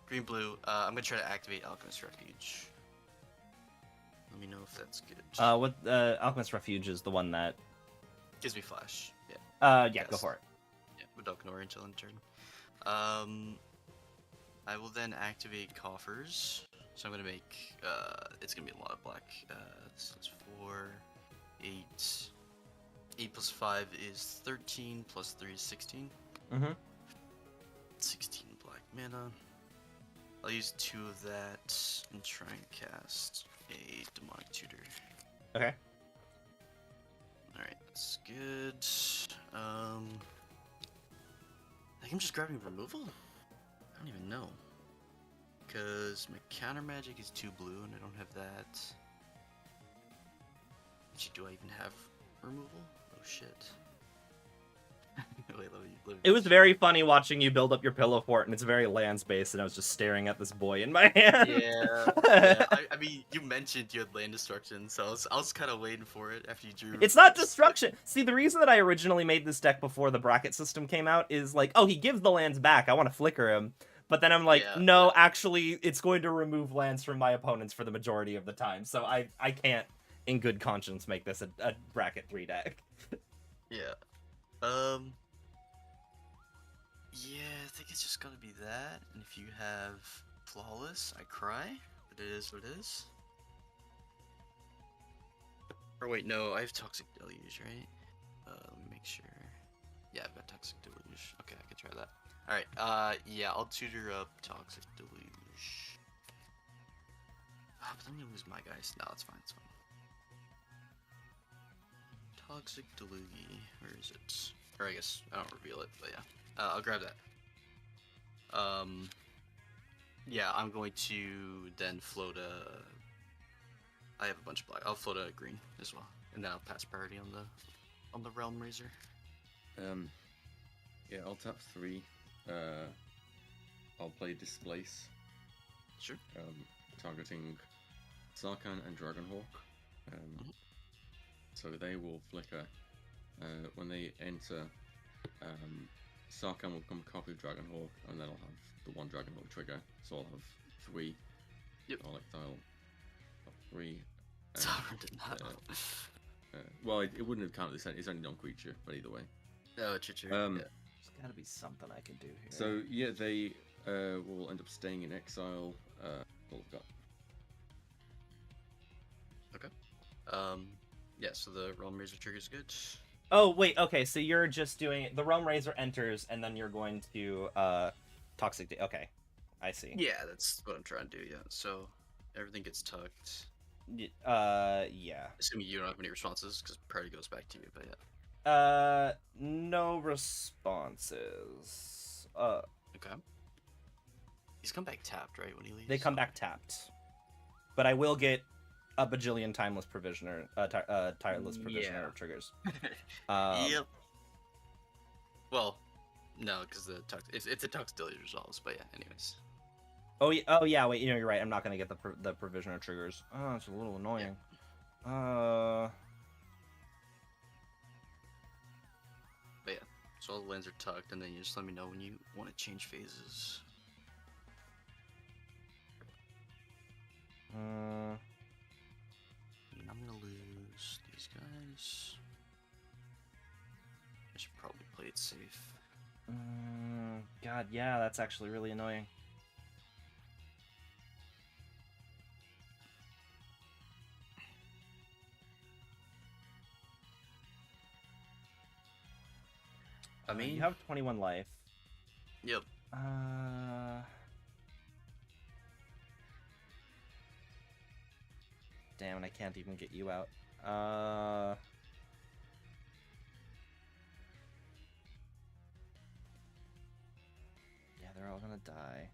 Green, blue, I'm gonna try to activate Alchemist Refuge. Let me know if that's good. Alchemist Refuge is the one that Gives me flash, yeah. yeah, go for it. Yeah, without ignore until end turn. I will then activate coffers. So I'm gonna make it's gonna be a lot of black. So it's 4, 8. 8 plus 5 is 13, plus 3 is 16. Mm-hmm. 16 black mana. I'll use 2 of that and try and cast a demonic tutor. Okay. Alright, that's good. I think I'm just grabbing removal? I don't even know. Because my counter magic is 2 blue and I don't have that. Actually, do I even have removal? Oh shit. Wait, let me It was very funny watching you build up your pillow fort, and it's very lands based, and I was just staring at this boy in my hand. Yeah. I mean, you mentioned you had land destruction, so I was kind of waiting for it after you drew. It's not destruction. See, the reason that I originally made this deck before the bracket system came out is like, oh, he gives the lands back. I want to flicker him. But then I'm like, Yeah. no, actually, it's going to remove lands from my opponents for the majority of the time. So I can't, in good conscience, make this a bracket 3 deck. Yeah. Yeah, I think it's just gonna be that. And if you have Flawless, I cry. But it is what it is. Or wait, no, I have Toxic Deluge, right? Let me make sure. Yeah, I've got Toxic Deluge. Okay, I can try that. Alright, yeah, I'll tutor up Toxic Deluge. But I'm gonna lose my guys. No, it's fine, it's fine. Toxic Deluge, where is it? Or I guess I don't reveal it, but yeah. I'll grab that. Yeah, I'm going to then float a... I have a bunch of black. I'll float a green as well, and then I'll pass priority on the Realm Razor. Yeah, I'll tap 3. I'll play Displace. Sure. Targeting Sarkhan and Dragonhawk. So they will flicker. When they enter, Sarkhan will become a copy of Dragonhawk, and then I'll have the one Dragonhawk trigger. So I'll have 3. Yep. I'll exile 3. Sovereign did not. Well, it wouldn't have counted. It's only non-creature, but either way. Oh, true. Yeah. There's gotta be something I can do here. So yeah, they will end up staying in exile. All I've got. Yeah, so the Realm Razor trigger is good. Oh wait, okay, so you're just doing the Realm Razor enters, and then you're going to Toxic. Okay, I see. Yeah, that's what I'm trying to do. Yeah, so everything gets tucked. Yeah. Assuming you don't have any responses, because priority goes back to you. But yeah. No responses. Okay. He's come back tapped, right, when he leaves? They come back tapped, but I will get a bajillion timeless provisioner, tireless provisioner triggers. Yep. Well, no, because the tux, if the tux still resolves, but yeah. Anyways. Oh yeah. Wait, you're right. I'm not gonna get the provisioner triggers. Oh, it's a little annoying. But yeah, so all the lands are tucked, and then you just let me know when you want to change phases. I'm gonna lose these guys. I should probably play it safe. God, yeah, that's actually really annoying. I mean, you have 21 life. Yep. Damn it, I can't even get you out. Yeah, they're all gonna die.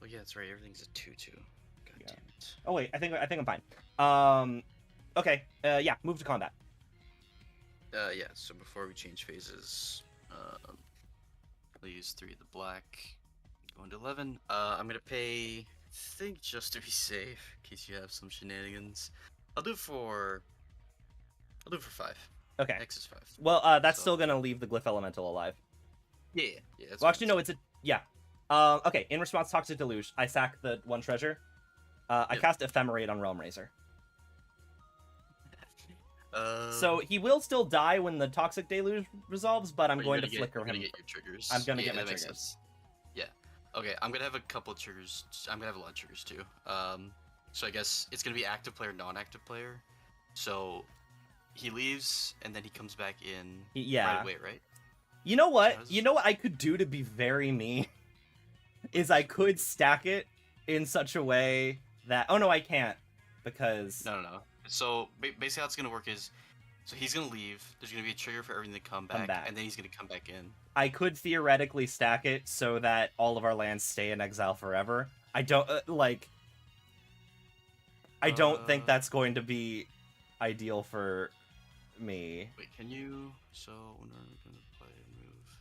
Oh yeah, that's right. Everything's a 2/2. God Yeah. damn it. Oh wait, I think I'm fine. Okay. Yeah, move to combat. Yeah. So before we change phases, I'll use 3 of the black. Going to 11. I'm gonna pay. I think just to be safe, in case you have some shenanigans. I'll do it for 5. Okay. X is 5. Well, that's So- still gonna leave the glyph elemental alive. Yeah. That's Well, what actually, I'm no, it's a yeah. Okay. In response to Toxic Deluge, I sack the 1 treasure. I Yep. cast Ephemerate on Realm Razor. saying. So he will still die when the Toxic Deluge resolves, but I'm But going to you're flicker gonna him. get your triggers. I'm gonna get my that makes triggers. sense. Yeah. Okay, I'm gonna have a couple triggers. I'm gonna have a lot of triggers too. So I guess it's gonna be active player, non-active player. So he leaves and then he comes back in Yeah. right away, right? You know what? Does- You know what I could do to be very mean? Is I could stack it in such a way that... Oh, no, I can't. Because... No. So basically how it's gonna work is, so he's gonna leave. There's gonna be a trigger for everything to come back, back. and then he's gonna come back in. I could theoretically stack it so that all of our lands stay in exile forever. I don't, I don't think that's going to be ideal for me. Wait, can you? So when are we gonna play a move?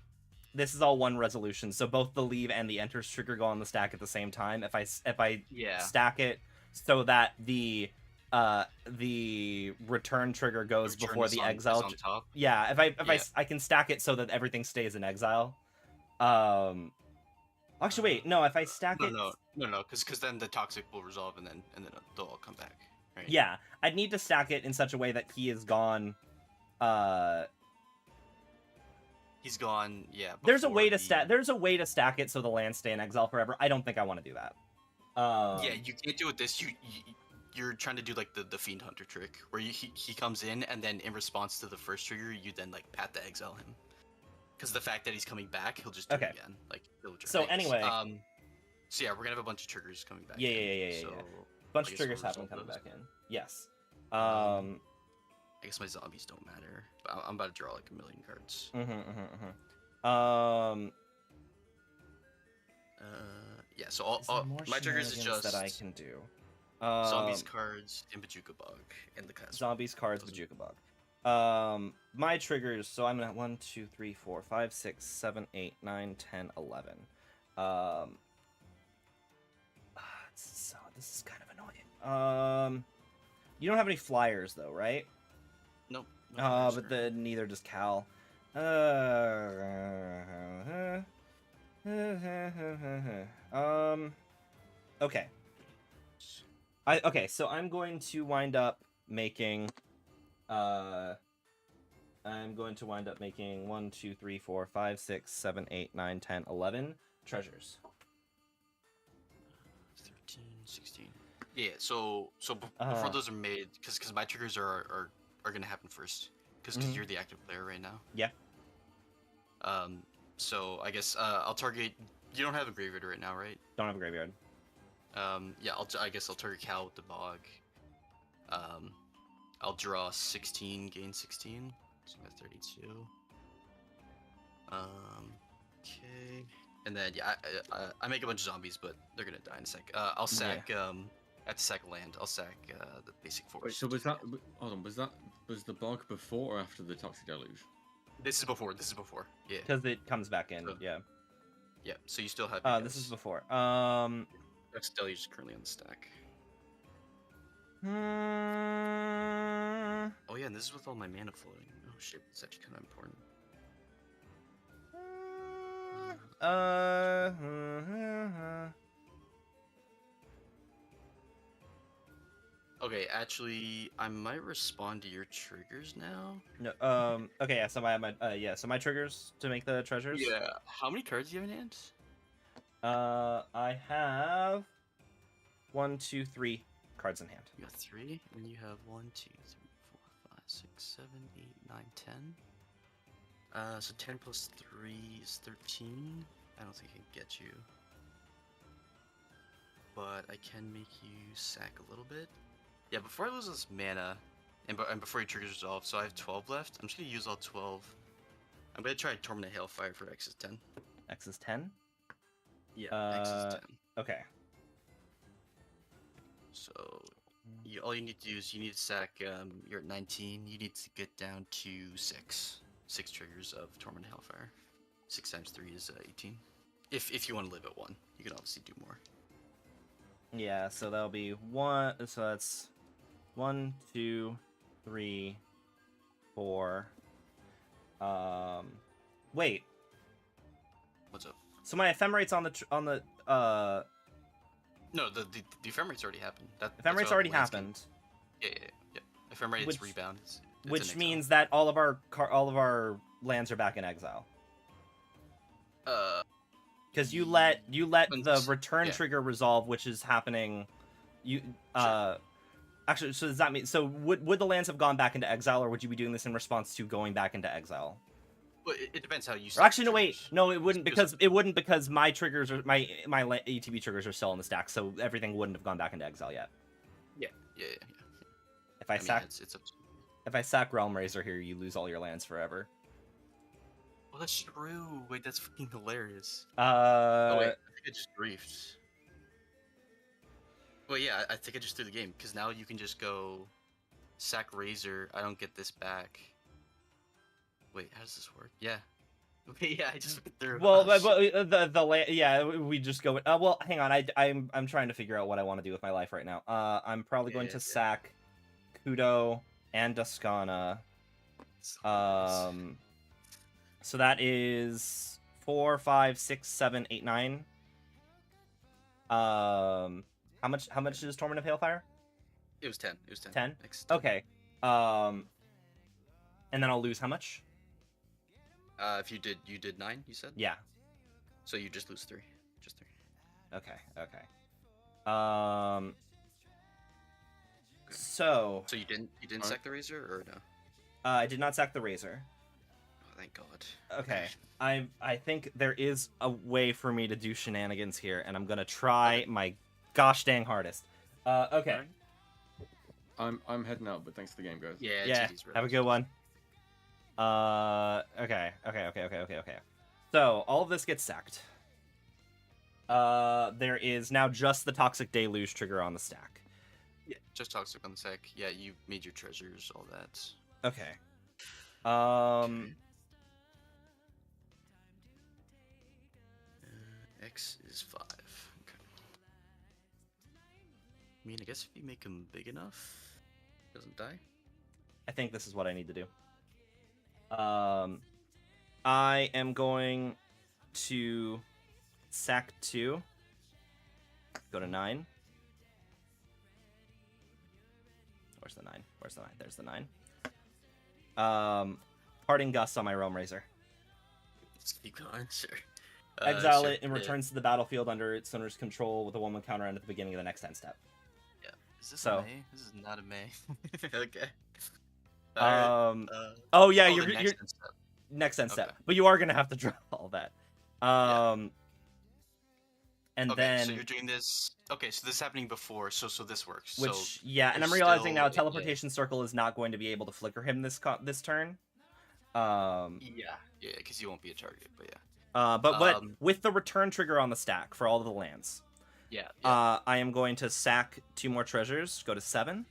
This is all one resolution, so both the leave and the enters trigger go on the stack at the same time. If I Yeah. stack it so that the return trigger goes Return before is the on- exile. is on top. Yeah, if I can stack it so that everything stays in exile. Actually, wait, no. If I stack it, No, because then the toxic will resolve and then they'll all come back. Right? yeah, I'd need to stack it in such a way that he is gone. He's gone. Yeah. There's a before way to the- stack. There's a way to stack it so the lands stay in exile forever. I don't think I want to do that. Yeah, you can't do it this. You're trying to do like the Fiend Hunter trick, where he comes in and then in response to the first trigger, you then like pat the exile him. Because the fact that he's coming back, he'll just do Okay. it again. Like he'll So trigger. anyway. So yeah, we're gonna have a bunch of triggers coming back. Yeah, in, yeah. So Bunch I of guess triggers we'll happen resolve coming those. back in. Yes. I guess my zombies don't matter. But I'm about to draw like a million cards. Yeah. So all my triggers is just that I can do. zombies, cards, and Bajuka Bog, and the castle. Zombies, cards, Those are- Bajuka Bog. My triggers. So I'm at 1, 2, 3, 4, 5, 6, 7, 8, 9, 10, 11. this is kind of annoying. You don't have any flyers though, right? Nope. no flyers But currently. then neither does Cal. Okay. Okay, so I'm going to wind up making I'm going to wind up making 1, 2, 3, 4, 5, 6, 7, 8, 9, 10, 11 treasures. 13, 16. Yeah. So before Uh-huh. those are made, because my triggers are gonna happen first, because Mhm. you're the active player right now. Yeah. So I guess I'll target. You don't have a graveyard right now, right? Don't have a graveyard. Yeah. I guess I'll target Cal with the bog. I'll draw 16, gain 16. So I'm at 32. Okay. And then yeah, I make a bunch of zombies, but they're gonna die in a sec. I'll sack at the sack land. I'll sack the basic forest. Wait, so hold on, was the bog before or after the toxic deluge? This is before. Yeah. Because it comes back in, So- yeah. Yeah. So you still have. This is before. Toxic deluge is currently on the stack. Oh yeah, and this is with all my mana floating. Oh shit, it's actually kind of important. Okay, actually, I might respond to your triggers now. No. Okay. Yeah. So I have my. So my triggers to make the treasures. Yeah. How many cards do you have in hand? I have 1, 2, 3 cards in hand. You got 3, and you have 1, 2, 3, 4, 5, 6, 7, 8, 9, 10. So 10 plus 3 is 13. I don't think I can get you, but I can make you sack a little bit. Yeah, before I lose this mana, and before your triggers resolve, so I have 12 left. I'm just gonna use all 12. I'm gonna try Torment of Hailfire for X is 10. X is 10. Yeah, X is 10. Okay. So all you need to do is you need to sack. You're at 19. You need to get down to 6 triggers of Torment of Hailfire. 6 times 3 is 18. If you want to live at 1, you can obviously do more. Yeah. So that'll be 1. So that's 1, 2, 3, 4. Wait. What's up? So my ephemerate's on the No, the ephemerate's already happened. ephemerate's that's already all landscape- happened, Yeah. Ephemerate Which- is rebound. It's an which exile. means that all of our lands are back in exile. Because you let the return yeah. trigger resolve, which is happening. Actually, so does that mean would the lands have gone back into exile, or would you be doing this in response to going back into exile? Well, it depends how you. Or actually, no, wait, triggers. no, it wouldn't Because- because my triggers are my ATB triggers are still in the stack, so everything wouldn't have gone back into exile yet. Yeah. If I mean, sack it's up to you. if I sack Realm Razor here, you lose all your lands forever. Well, that's true. Wait, that's fucking hilarious. Uh, Oh wait, I think I just briefed. Well, yeah, I think I just threw the game because now you can just go sack Razor. I don't get this back. Wait, how does this work? Yeah. Okay, yeah, I just went through. well, Oh, shit. we just go. Well, hang on, I'm trying to figure out what I want to do with my life right now. I'm probably going Yeah, to yeah. sack Kudo and Duskana. It's hilarious. So that is 4, 5, 6, 7, 8, 9. How much is Torment of Hailfire? It was 10. It was 10. 10? Next. Okay. And then I'll lose how much? If you did 9, you said. Yeah. So you just lose 3. Just 3. Okay. So So you didn't Alright. sack the Razor or no? I did not sack the Razor. Oh, thank God. Okay. I think there is a way for me to do shenanigans here, and I'm gonna try my gosh dang hardest. Okay. I'm heading out, but thanks for the game, guys. Yeah. Yeah. GG's, bro. Have a good one. Okay. So all of this gets sacked. There is now just the Toxic Deluge trigger on the stack. Yeah, just toxic on the sec. Yeah, you made your treasures, all that. Okay. X is 5. Okay. I mean, I guess if you make him big enough, he doesn't die. I think this is what I need to do. I am going to sack 2. Go to 9. Where's the 9? Where's the 9? There's the 9. Parting Gust on my Realm Razor. Let's keep going, sure. Exile sure, it and returns to the battlefield under its owner's control with a 1/1 counter end at the beginning of the next end step. Yeah. Is this So- a May? This is not a May. Okay. Oh yeah, oh, you're the next end step. next end step, Okay. but you are gonna have to draw all that. And Okay, then so you're doing this. Okay, so this is happening before, so this works. which so yeah, and I'm you're realizing now still- teleportation circle is not going to be able to flicker him this turn. yeah, because you won't be a target, but yeah. But with the return trigger on the stack for all of the lands, Yeah. I am going to sack 2 more treasures, go to 7.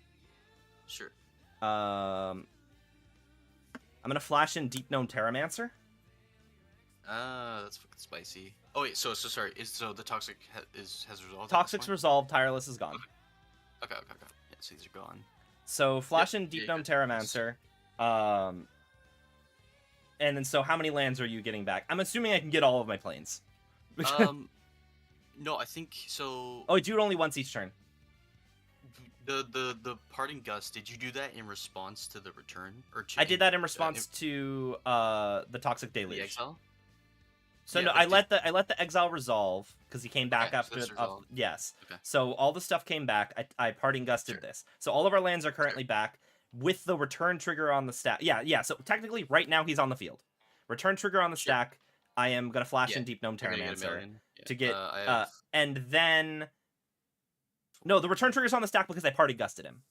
Sure. I'm gonna flash in Deep Gnome Terramancer. That's fucking spicy. Oh wait, so sorry. So the toxic has resolved. at this Toxic's point? resolved, Tireless is gone. Okay. Yeah, so these are gone. So flash in Yep, Deep yeah, Gnome yeah. Terramancer. And then so how many lands are you getting back? I'm assuming I can get all of my planes. No, I think so. Oh, do it only once each turn. The parting gust. Did you do that in response to the return or? I did that in response to the Toxic the Deluge. exile. So Yeah, no, but I let the exile resolve because he came back Okay, so after. this resolved. Yes. Okay. So all the stuff came back. I parting gusted Sure. this. So all of our lands are currently back with the return trigger on the stack. Yeah. So technically, right now he's on the field. Return trigger on the Sure. stack. I am gonna flash Yeah, in Deep Gnome You're gonna get a Terramancer million. Yeah. to get I have... and then no, the return trigger's on the stack because I party gusted him.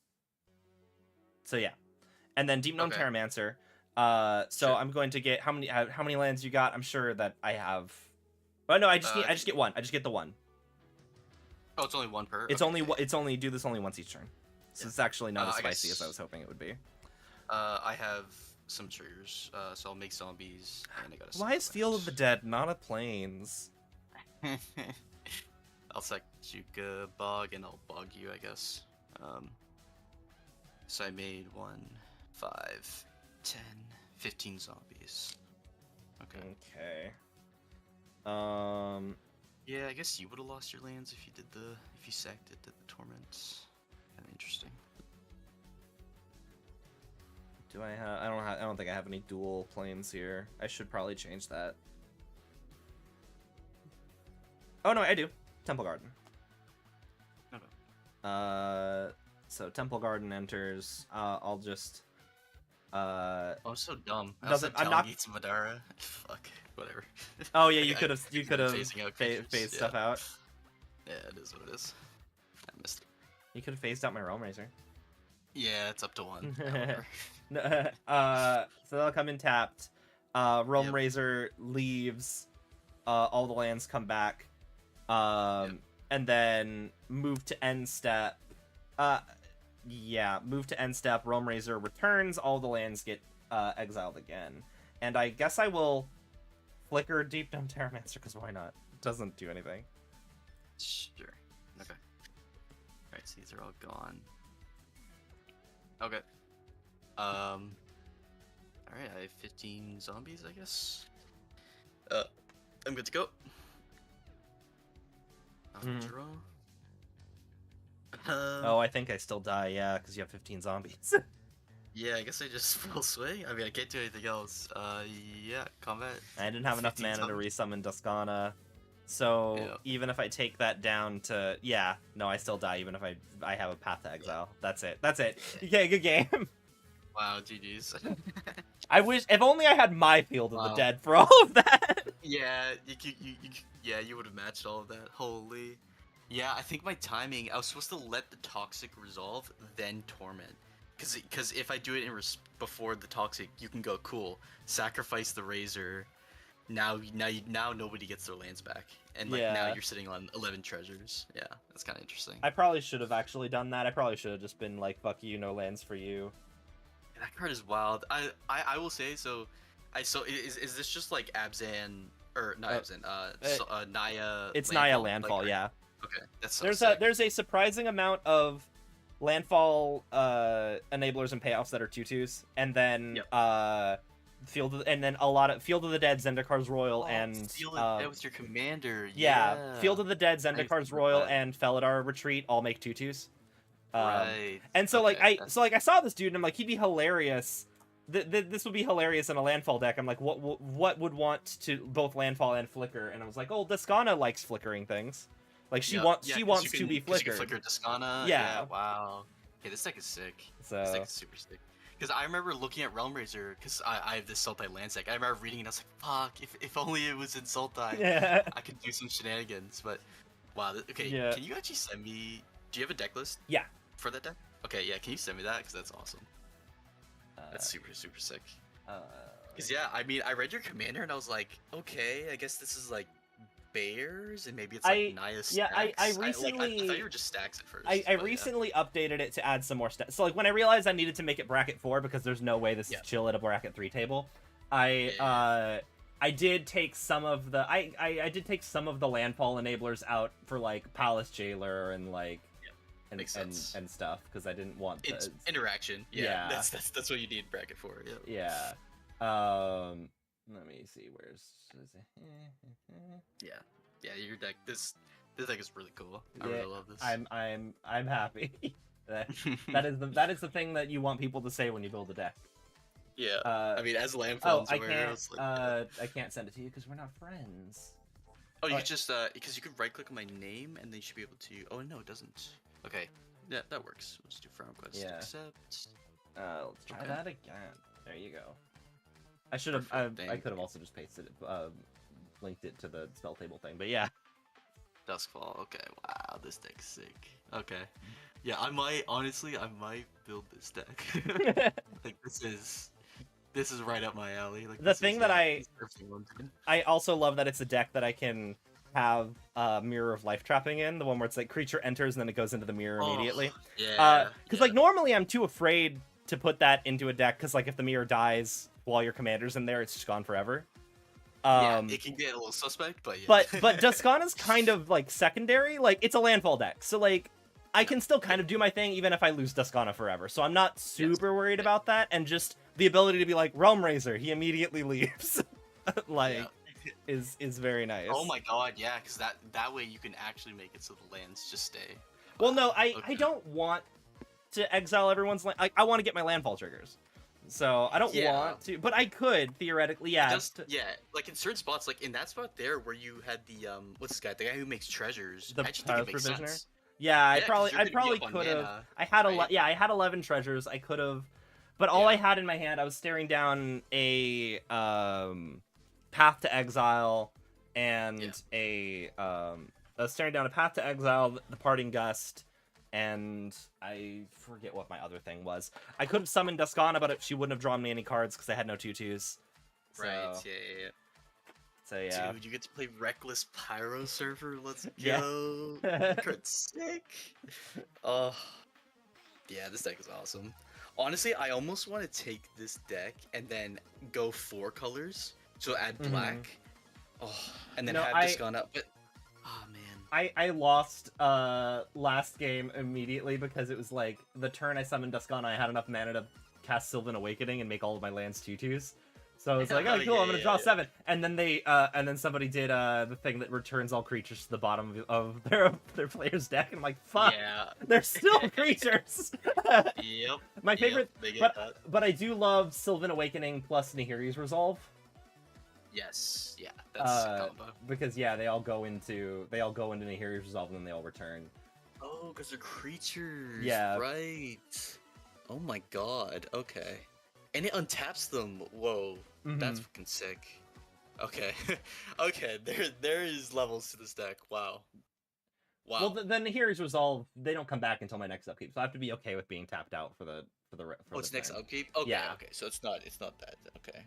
So yeah, and then Deep Gnome Okay. Terramancer. So Sure. I'm going to get how many lands you got? I'm sure that I have. Oh no, I just get one. I just get the one. Oh, it's only one per. It's okay. only do this only once each turn. So Yeah. it's actually not as I spicy guess- as I was hoping it would be. I have some triggers, so I'll make zombies, and I got a. Why is Field of the Dead not a plains? I'll sack Juka Bog, and I'll bog you, I guess. So I made 1, 5, 10, 15 zombies. Okay. Okay. Yeah, I guess you would have lost your lands if you sacked it to the torment. Kind of interesting. Do I have? I don't think I have any dual planes here. I should probably change that. Oh no, I do. Temple Garden. Okay. So Temple Garden enters. I'll just. I'm so dumb. I Doesn't- also I'm not- Talgeet's Madara. Fuck. Whatever. Oh yeah, you I could have keep phasing out creatures, phased yeah. stuff out. Yeah, it is what it is. I missed it. You could have phased out my Realm Razor. Yeah, it's up to 1. So they'll come in tapped. Realm Yep. Razor leaves. All the lands come back. Yep. And then move to end step. Yeah, move to end step. Realm Razor returns. All the lands get exiled again. And I guess I will flicker Deep Gnome Terramancer because why not? It doesn't do anything. Sure. Okay. Alright, so these are all gone. Okay. Alright, I have 15 zombies, I guess. I'm good to go. I'll Mhm. draw. Oh, I think I still die. Yeah, because you have 15 zombies. Yeah, I guess I just full swing. I mean, I can't do anything else. Yeah, combat. I didn't have enough 15 mana to zombies. resummon Duskana. So Yeah. even if I take that down to I still die even if I have a path to exile. That's it. Okay, good game. Wow, GG's. I wish if only I had my Field of the Wow. Dead for all of that. Yeah, you would have matched all of that. Holy. Yeah, I think my timing, I was supposed to let the Toxic resolve, then Torment. Because if I do it before the Toxic, you can go, cool, sacrifice the Razor, now nobody gets their lands back. And like now Yeah. you're sitting on 11 treasures. Yeah, that's kind of interesting. I probably should have actually done that. I probably should have just been like, fuck you, no lands for you. That card is wild. I will say, is this just like Abzan, or not Abzan, Naya... It's Naya Landfall, like, yeah. Okay, that's so There's sick. a surprising amount of landfall enablers and payoffs that are 2/2s, and then Yep. and then a lot of Field of the Dead, Zendikar's Royal, Oh, and Feel It Dead with your commander. yeah, Field of the Dead, I Zendikar's forgot Royal, that. and Felidar Retreat all make 2/2s. Right. And so Okay, that's- I saw this dude and I'm like, he'd be hilarious. This would be hilarious in a landfall deck. I'm like, what would want to both landfall and flicker? And I was like, oh, Descana likes flickering things. Like she yeah, wants yeah, she 'cause wants you to can- be 'cause you can flickered. flicker Descana. Yeah. Wow. Okay, this deck is sick. So This deck is super sick. Because I remember looking at Realm Razor, because I have this Sultai land deck. I remember reading it, I was like, fuck, if only it was in Sultai, yeah. I could do some shenanigans. But, wow, okay, Yeah. can you actually send me, do you have a deck list? Yeah. For that deck? Okay, yeah, can you send me that? Because that's awesome. That's super, super sick. Because, yeah, I mean, I read your commander and I was like, okay, I guess this is like bears and maybe it's like Naya stacks. yeah, I I recently thought you were just stacks at first. I but yeah. recently updated it to add some more stats. So like when I realized I needed to make it bracket 4 because there's no way this is chill at a bracket 3 table, I did take some of the I did take some of the landfall enablers out for like Palace Jailer and like and stuff because I didn't want it's interaction. Yeah, that's what you need bracket for. Yeah. Let me see where's yeah, your deck. This deck is really cool. I really love this. I'm happy. that is the thing that you want people to say when you build a deck. Yeah. I mean, as landfall. I can't send it to you because we're not friends. Oh, you could just because you could right click on my name and then you should be able to. Oh no, it doesn't. Okay. Yeah, that works. Let's do farm quest. Yeah. Accept. Let's try that again. There you go. I should have. I could have also just pasted it, linked it to the spell table thing. But yeah. Duskfall. Okay. Wow, this deck's sick. Okay. Yeah, I might build this deck. Like this is right up my alley. Like the thing that I also love that it's a deck that I can have Mirror of Life trapping in, the one where it's like creature enters and then it goes into the mirror immediately. Yeah. Because like normally I'm too afraid to put that into a deck because like if the mirror dies while your commander's in there, it's just gone forever. Yeah, it can get a little suspect, but yeah. But Duskana's kind of like secondary. Like it's a landfall deck, so like I can still kind of do my thing even if I lose Duskana forever. So I'm not super worried about that, and just the ability to be like Realm Razor, he immediately leaves. Is very nice. Oh my god, yeah, because that way you can actually make it so the lands just stay. Well, no, I don't want to exile everyone's land. I want to get my landfall triggers. So I don't want to, but I could theoretically, yeah. Like in certain spots, like in that spot there where you had the what's this guy? The guy who makes treasures. The I actually think it makes Provisioner? sense. Yeah, I probably be could have. mana, I had right? I had 11 treasures. I could have, but all I had in my hand, I was staring down a Path to Exile and I was staring down a Path to Exile, the Parting Gust, and I forget what my other thing was. I could have summoned Duskana, but she wouldn't have drawn me any cards because I had no 2/2s. So, Right. Yeah. So yeah. Dude, you get to play Reckless Pyro Surfer. Let's Yeah. go. That card's sick. Oh. Yeah, this deck is awesome. Honestly, I almost want to take this deck and then go 4 colors. So add black. Oh, and then have Duskana. But oh man. I lost last game immediately because it was like the turn I summoned Duskana, I had enough mana to cast Sylvan Awakening and make all of my lands 2/2s. So I was like, oh cool, I'm gonna draw 7. And then and then somebody did the thing that returns all creatures to the bottom of their player's deck, and I'm like, fuck, they're still creatures. Yep. My favorite, they get that. but I do love Sylvan Awakening plus Nahiri's Resolve. Yes, yeah, that's a combo. Because they all go into Nahiri's Resolve and then they all return. Oh, because they're creatures. Yeah. Right. Oh my god. Okay. And it untaps them. Whoa. That's fucking sick. Okay. Okay. There is levels to this deck. Wow. Wow. Well, the Nahiri's Resolve, they don't come back until my next upkeep, so I have to be okay with being tapped out for the. It's next upkeep. Okay. Yeah. Okay. So it's not that. Okay.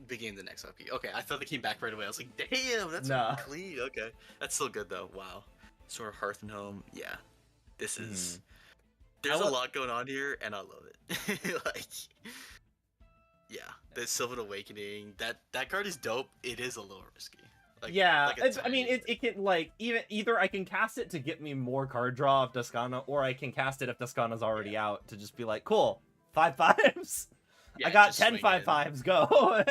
Begin the next upkeep. Okay. I thought they came back right away. I was like, damn, that's clean. Okay. That's still good though. Wow. Sort of Hearth and Home. Yeah. This is. There's a lot going on here, and I love it. Like. Yeah, the Sylvan Awakening. That card is dope. It is a little risky. yeah, like a I mean, tiny- it can like either I can cast it to get me more card draw of Descana, or I can cast it if Descana's already out to just be like, cool, 5/5s. Yeah, I got just 10 swing 5/5s. Go.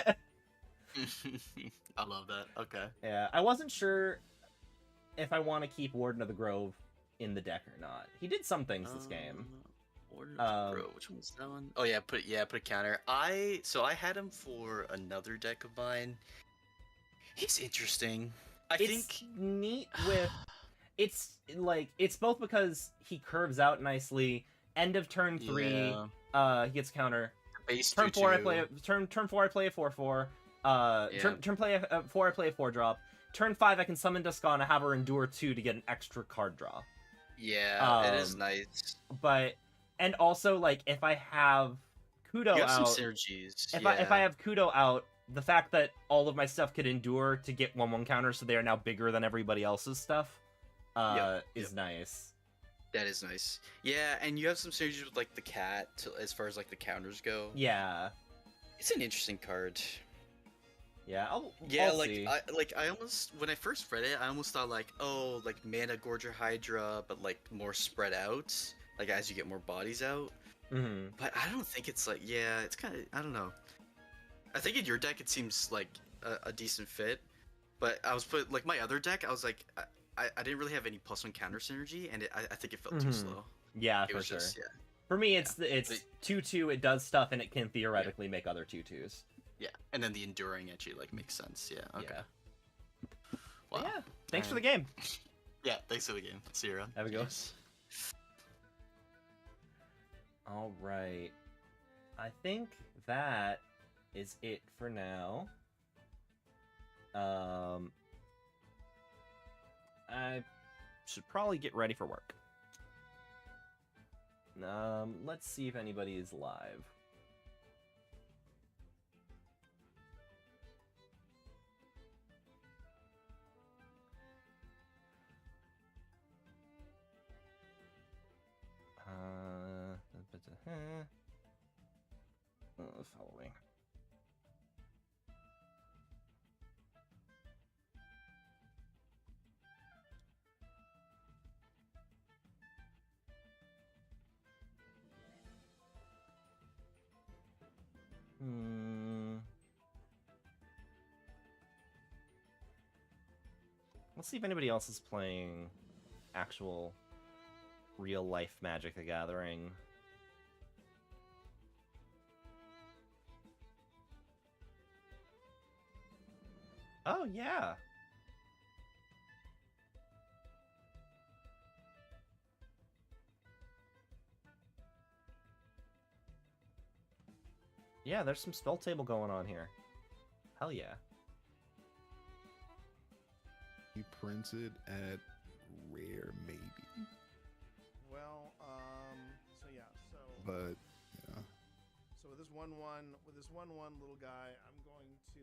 in. I love that. Okay. Yeah, I wasn't sure if I want to keep Warden of the Grove in the deck or not. He did some things this game. Order of the Grove. Which one was that one? Oh yeah, put a counter. I had him for another deck of mine. He's interesting. I It's think neat with it's like it's both because he curves out nicely. End of turn 3, he gets counter. base Turn 4, I 2/2. play turn 4, I play a 4/4. Yeah. Turn play a 4, I play a 4-drop. Turn 5, I can summon Descana, have her endure 2 to get an extra card draw. Yeah, it is nice. But and also like if I have Kudo You have some out, synergies. if I have Kudo out, the fact that all of my stuff could endure to get 1/1 counters, so they are now bigger than everybody else's stuff, is nice. That is nice. Yeah, and you have some synergies with like the cat as far as like the counters go. Yeah, It's an interesting card. yeah. I'll like see. I almost when I first read it, I almost thought like, oh, like Mana Gorger Hydra, but like more spread out, like as you get more bodies out. Mhm. But I don't think it's like, yeah, it's kind of, I don't know. I think in your deck it seems like a decent fit, but I was like my other deck, I was like, I didn't really have any +1 counter synergy, and I think it felt too slow. Yeah, It for was sure. just, yeah. For me, it's 2/2. It does stuff, and it can theoretically make other 2/2s. Yeah, and then the enduring actually like makes sense. Yeah. Okay. Yeah. Wow. But yeah. Thanks for the game. Yeah. Thanks for the game. See you around. Have a good one. Cheers. All right. I think that is it for now. I should probably get ready for work. Let's see if anybody is live. Following. Let's see if anybody else is playing actual real life Magic the Gathering. Oh, yeah. Yeah, there's some spell table going on here. Hell yeah. He printed at rare, maybe. Well, so yeah, so But yeah, so with this 1/1 little guy, I'm going to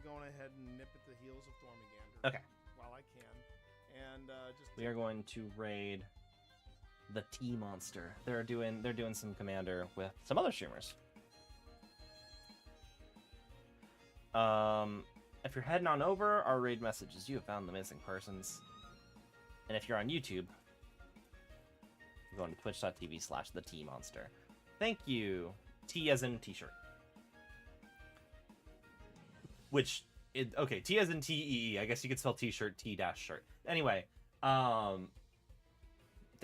go ahead and nip at the heels of Thormigander. Okay. While I can, and just We are going to raid the Tea Monster. They're doing some commander with some other streamers. If you're heading on over, our raid messages, you have found the missing persons. And if you're on YouTube, you're going to twitch.tv/the Tea Monster. Thank you. T as in t-shirt. Okay, T as in T-E-E. I guess you could spell t-shirt, T-shirt. Anyway,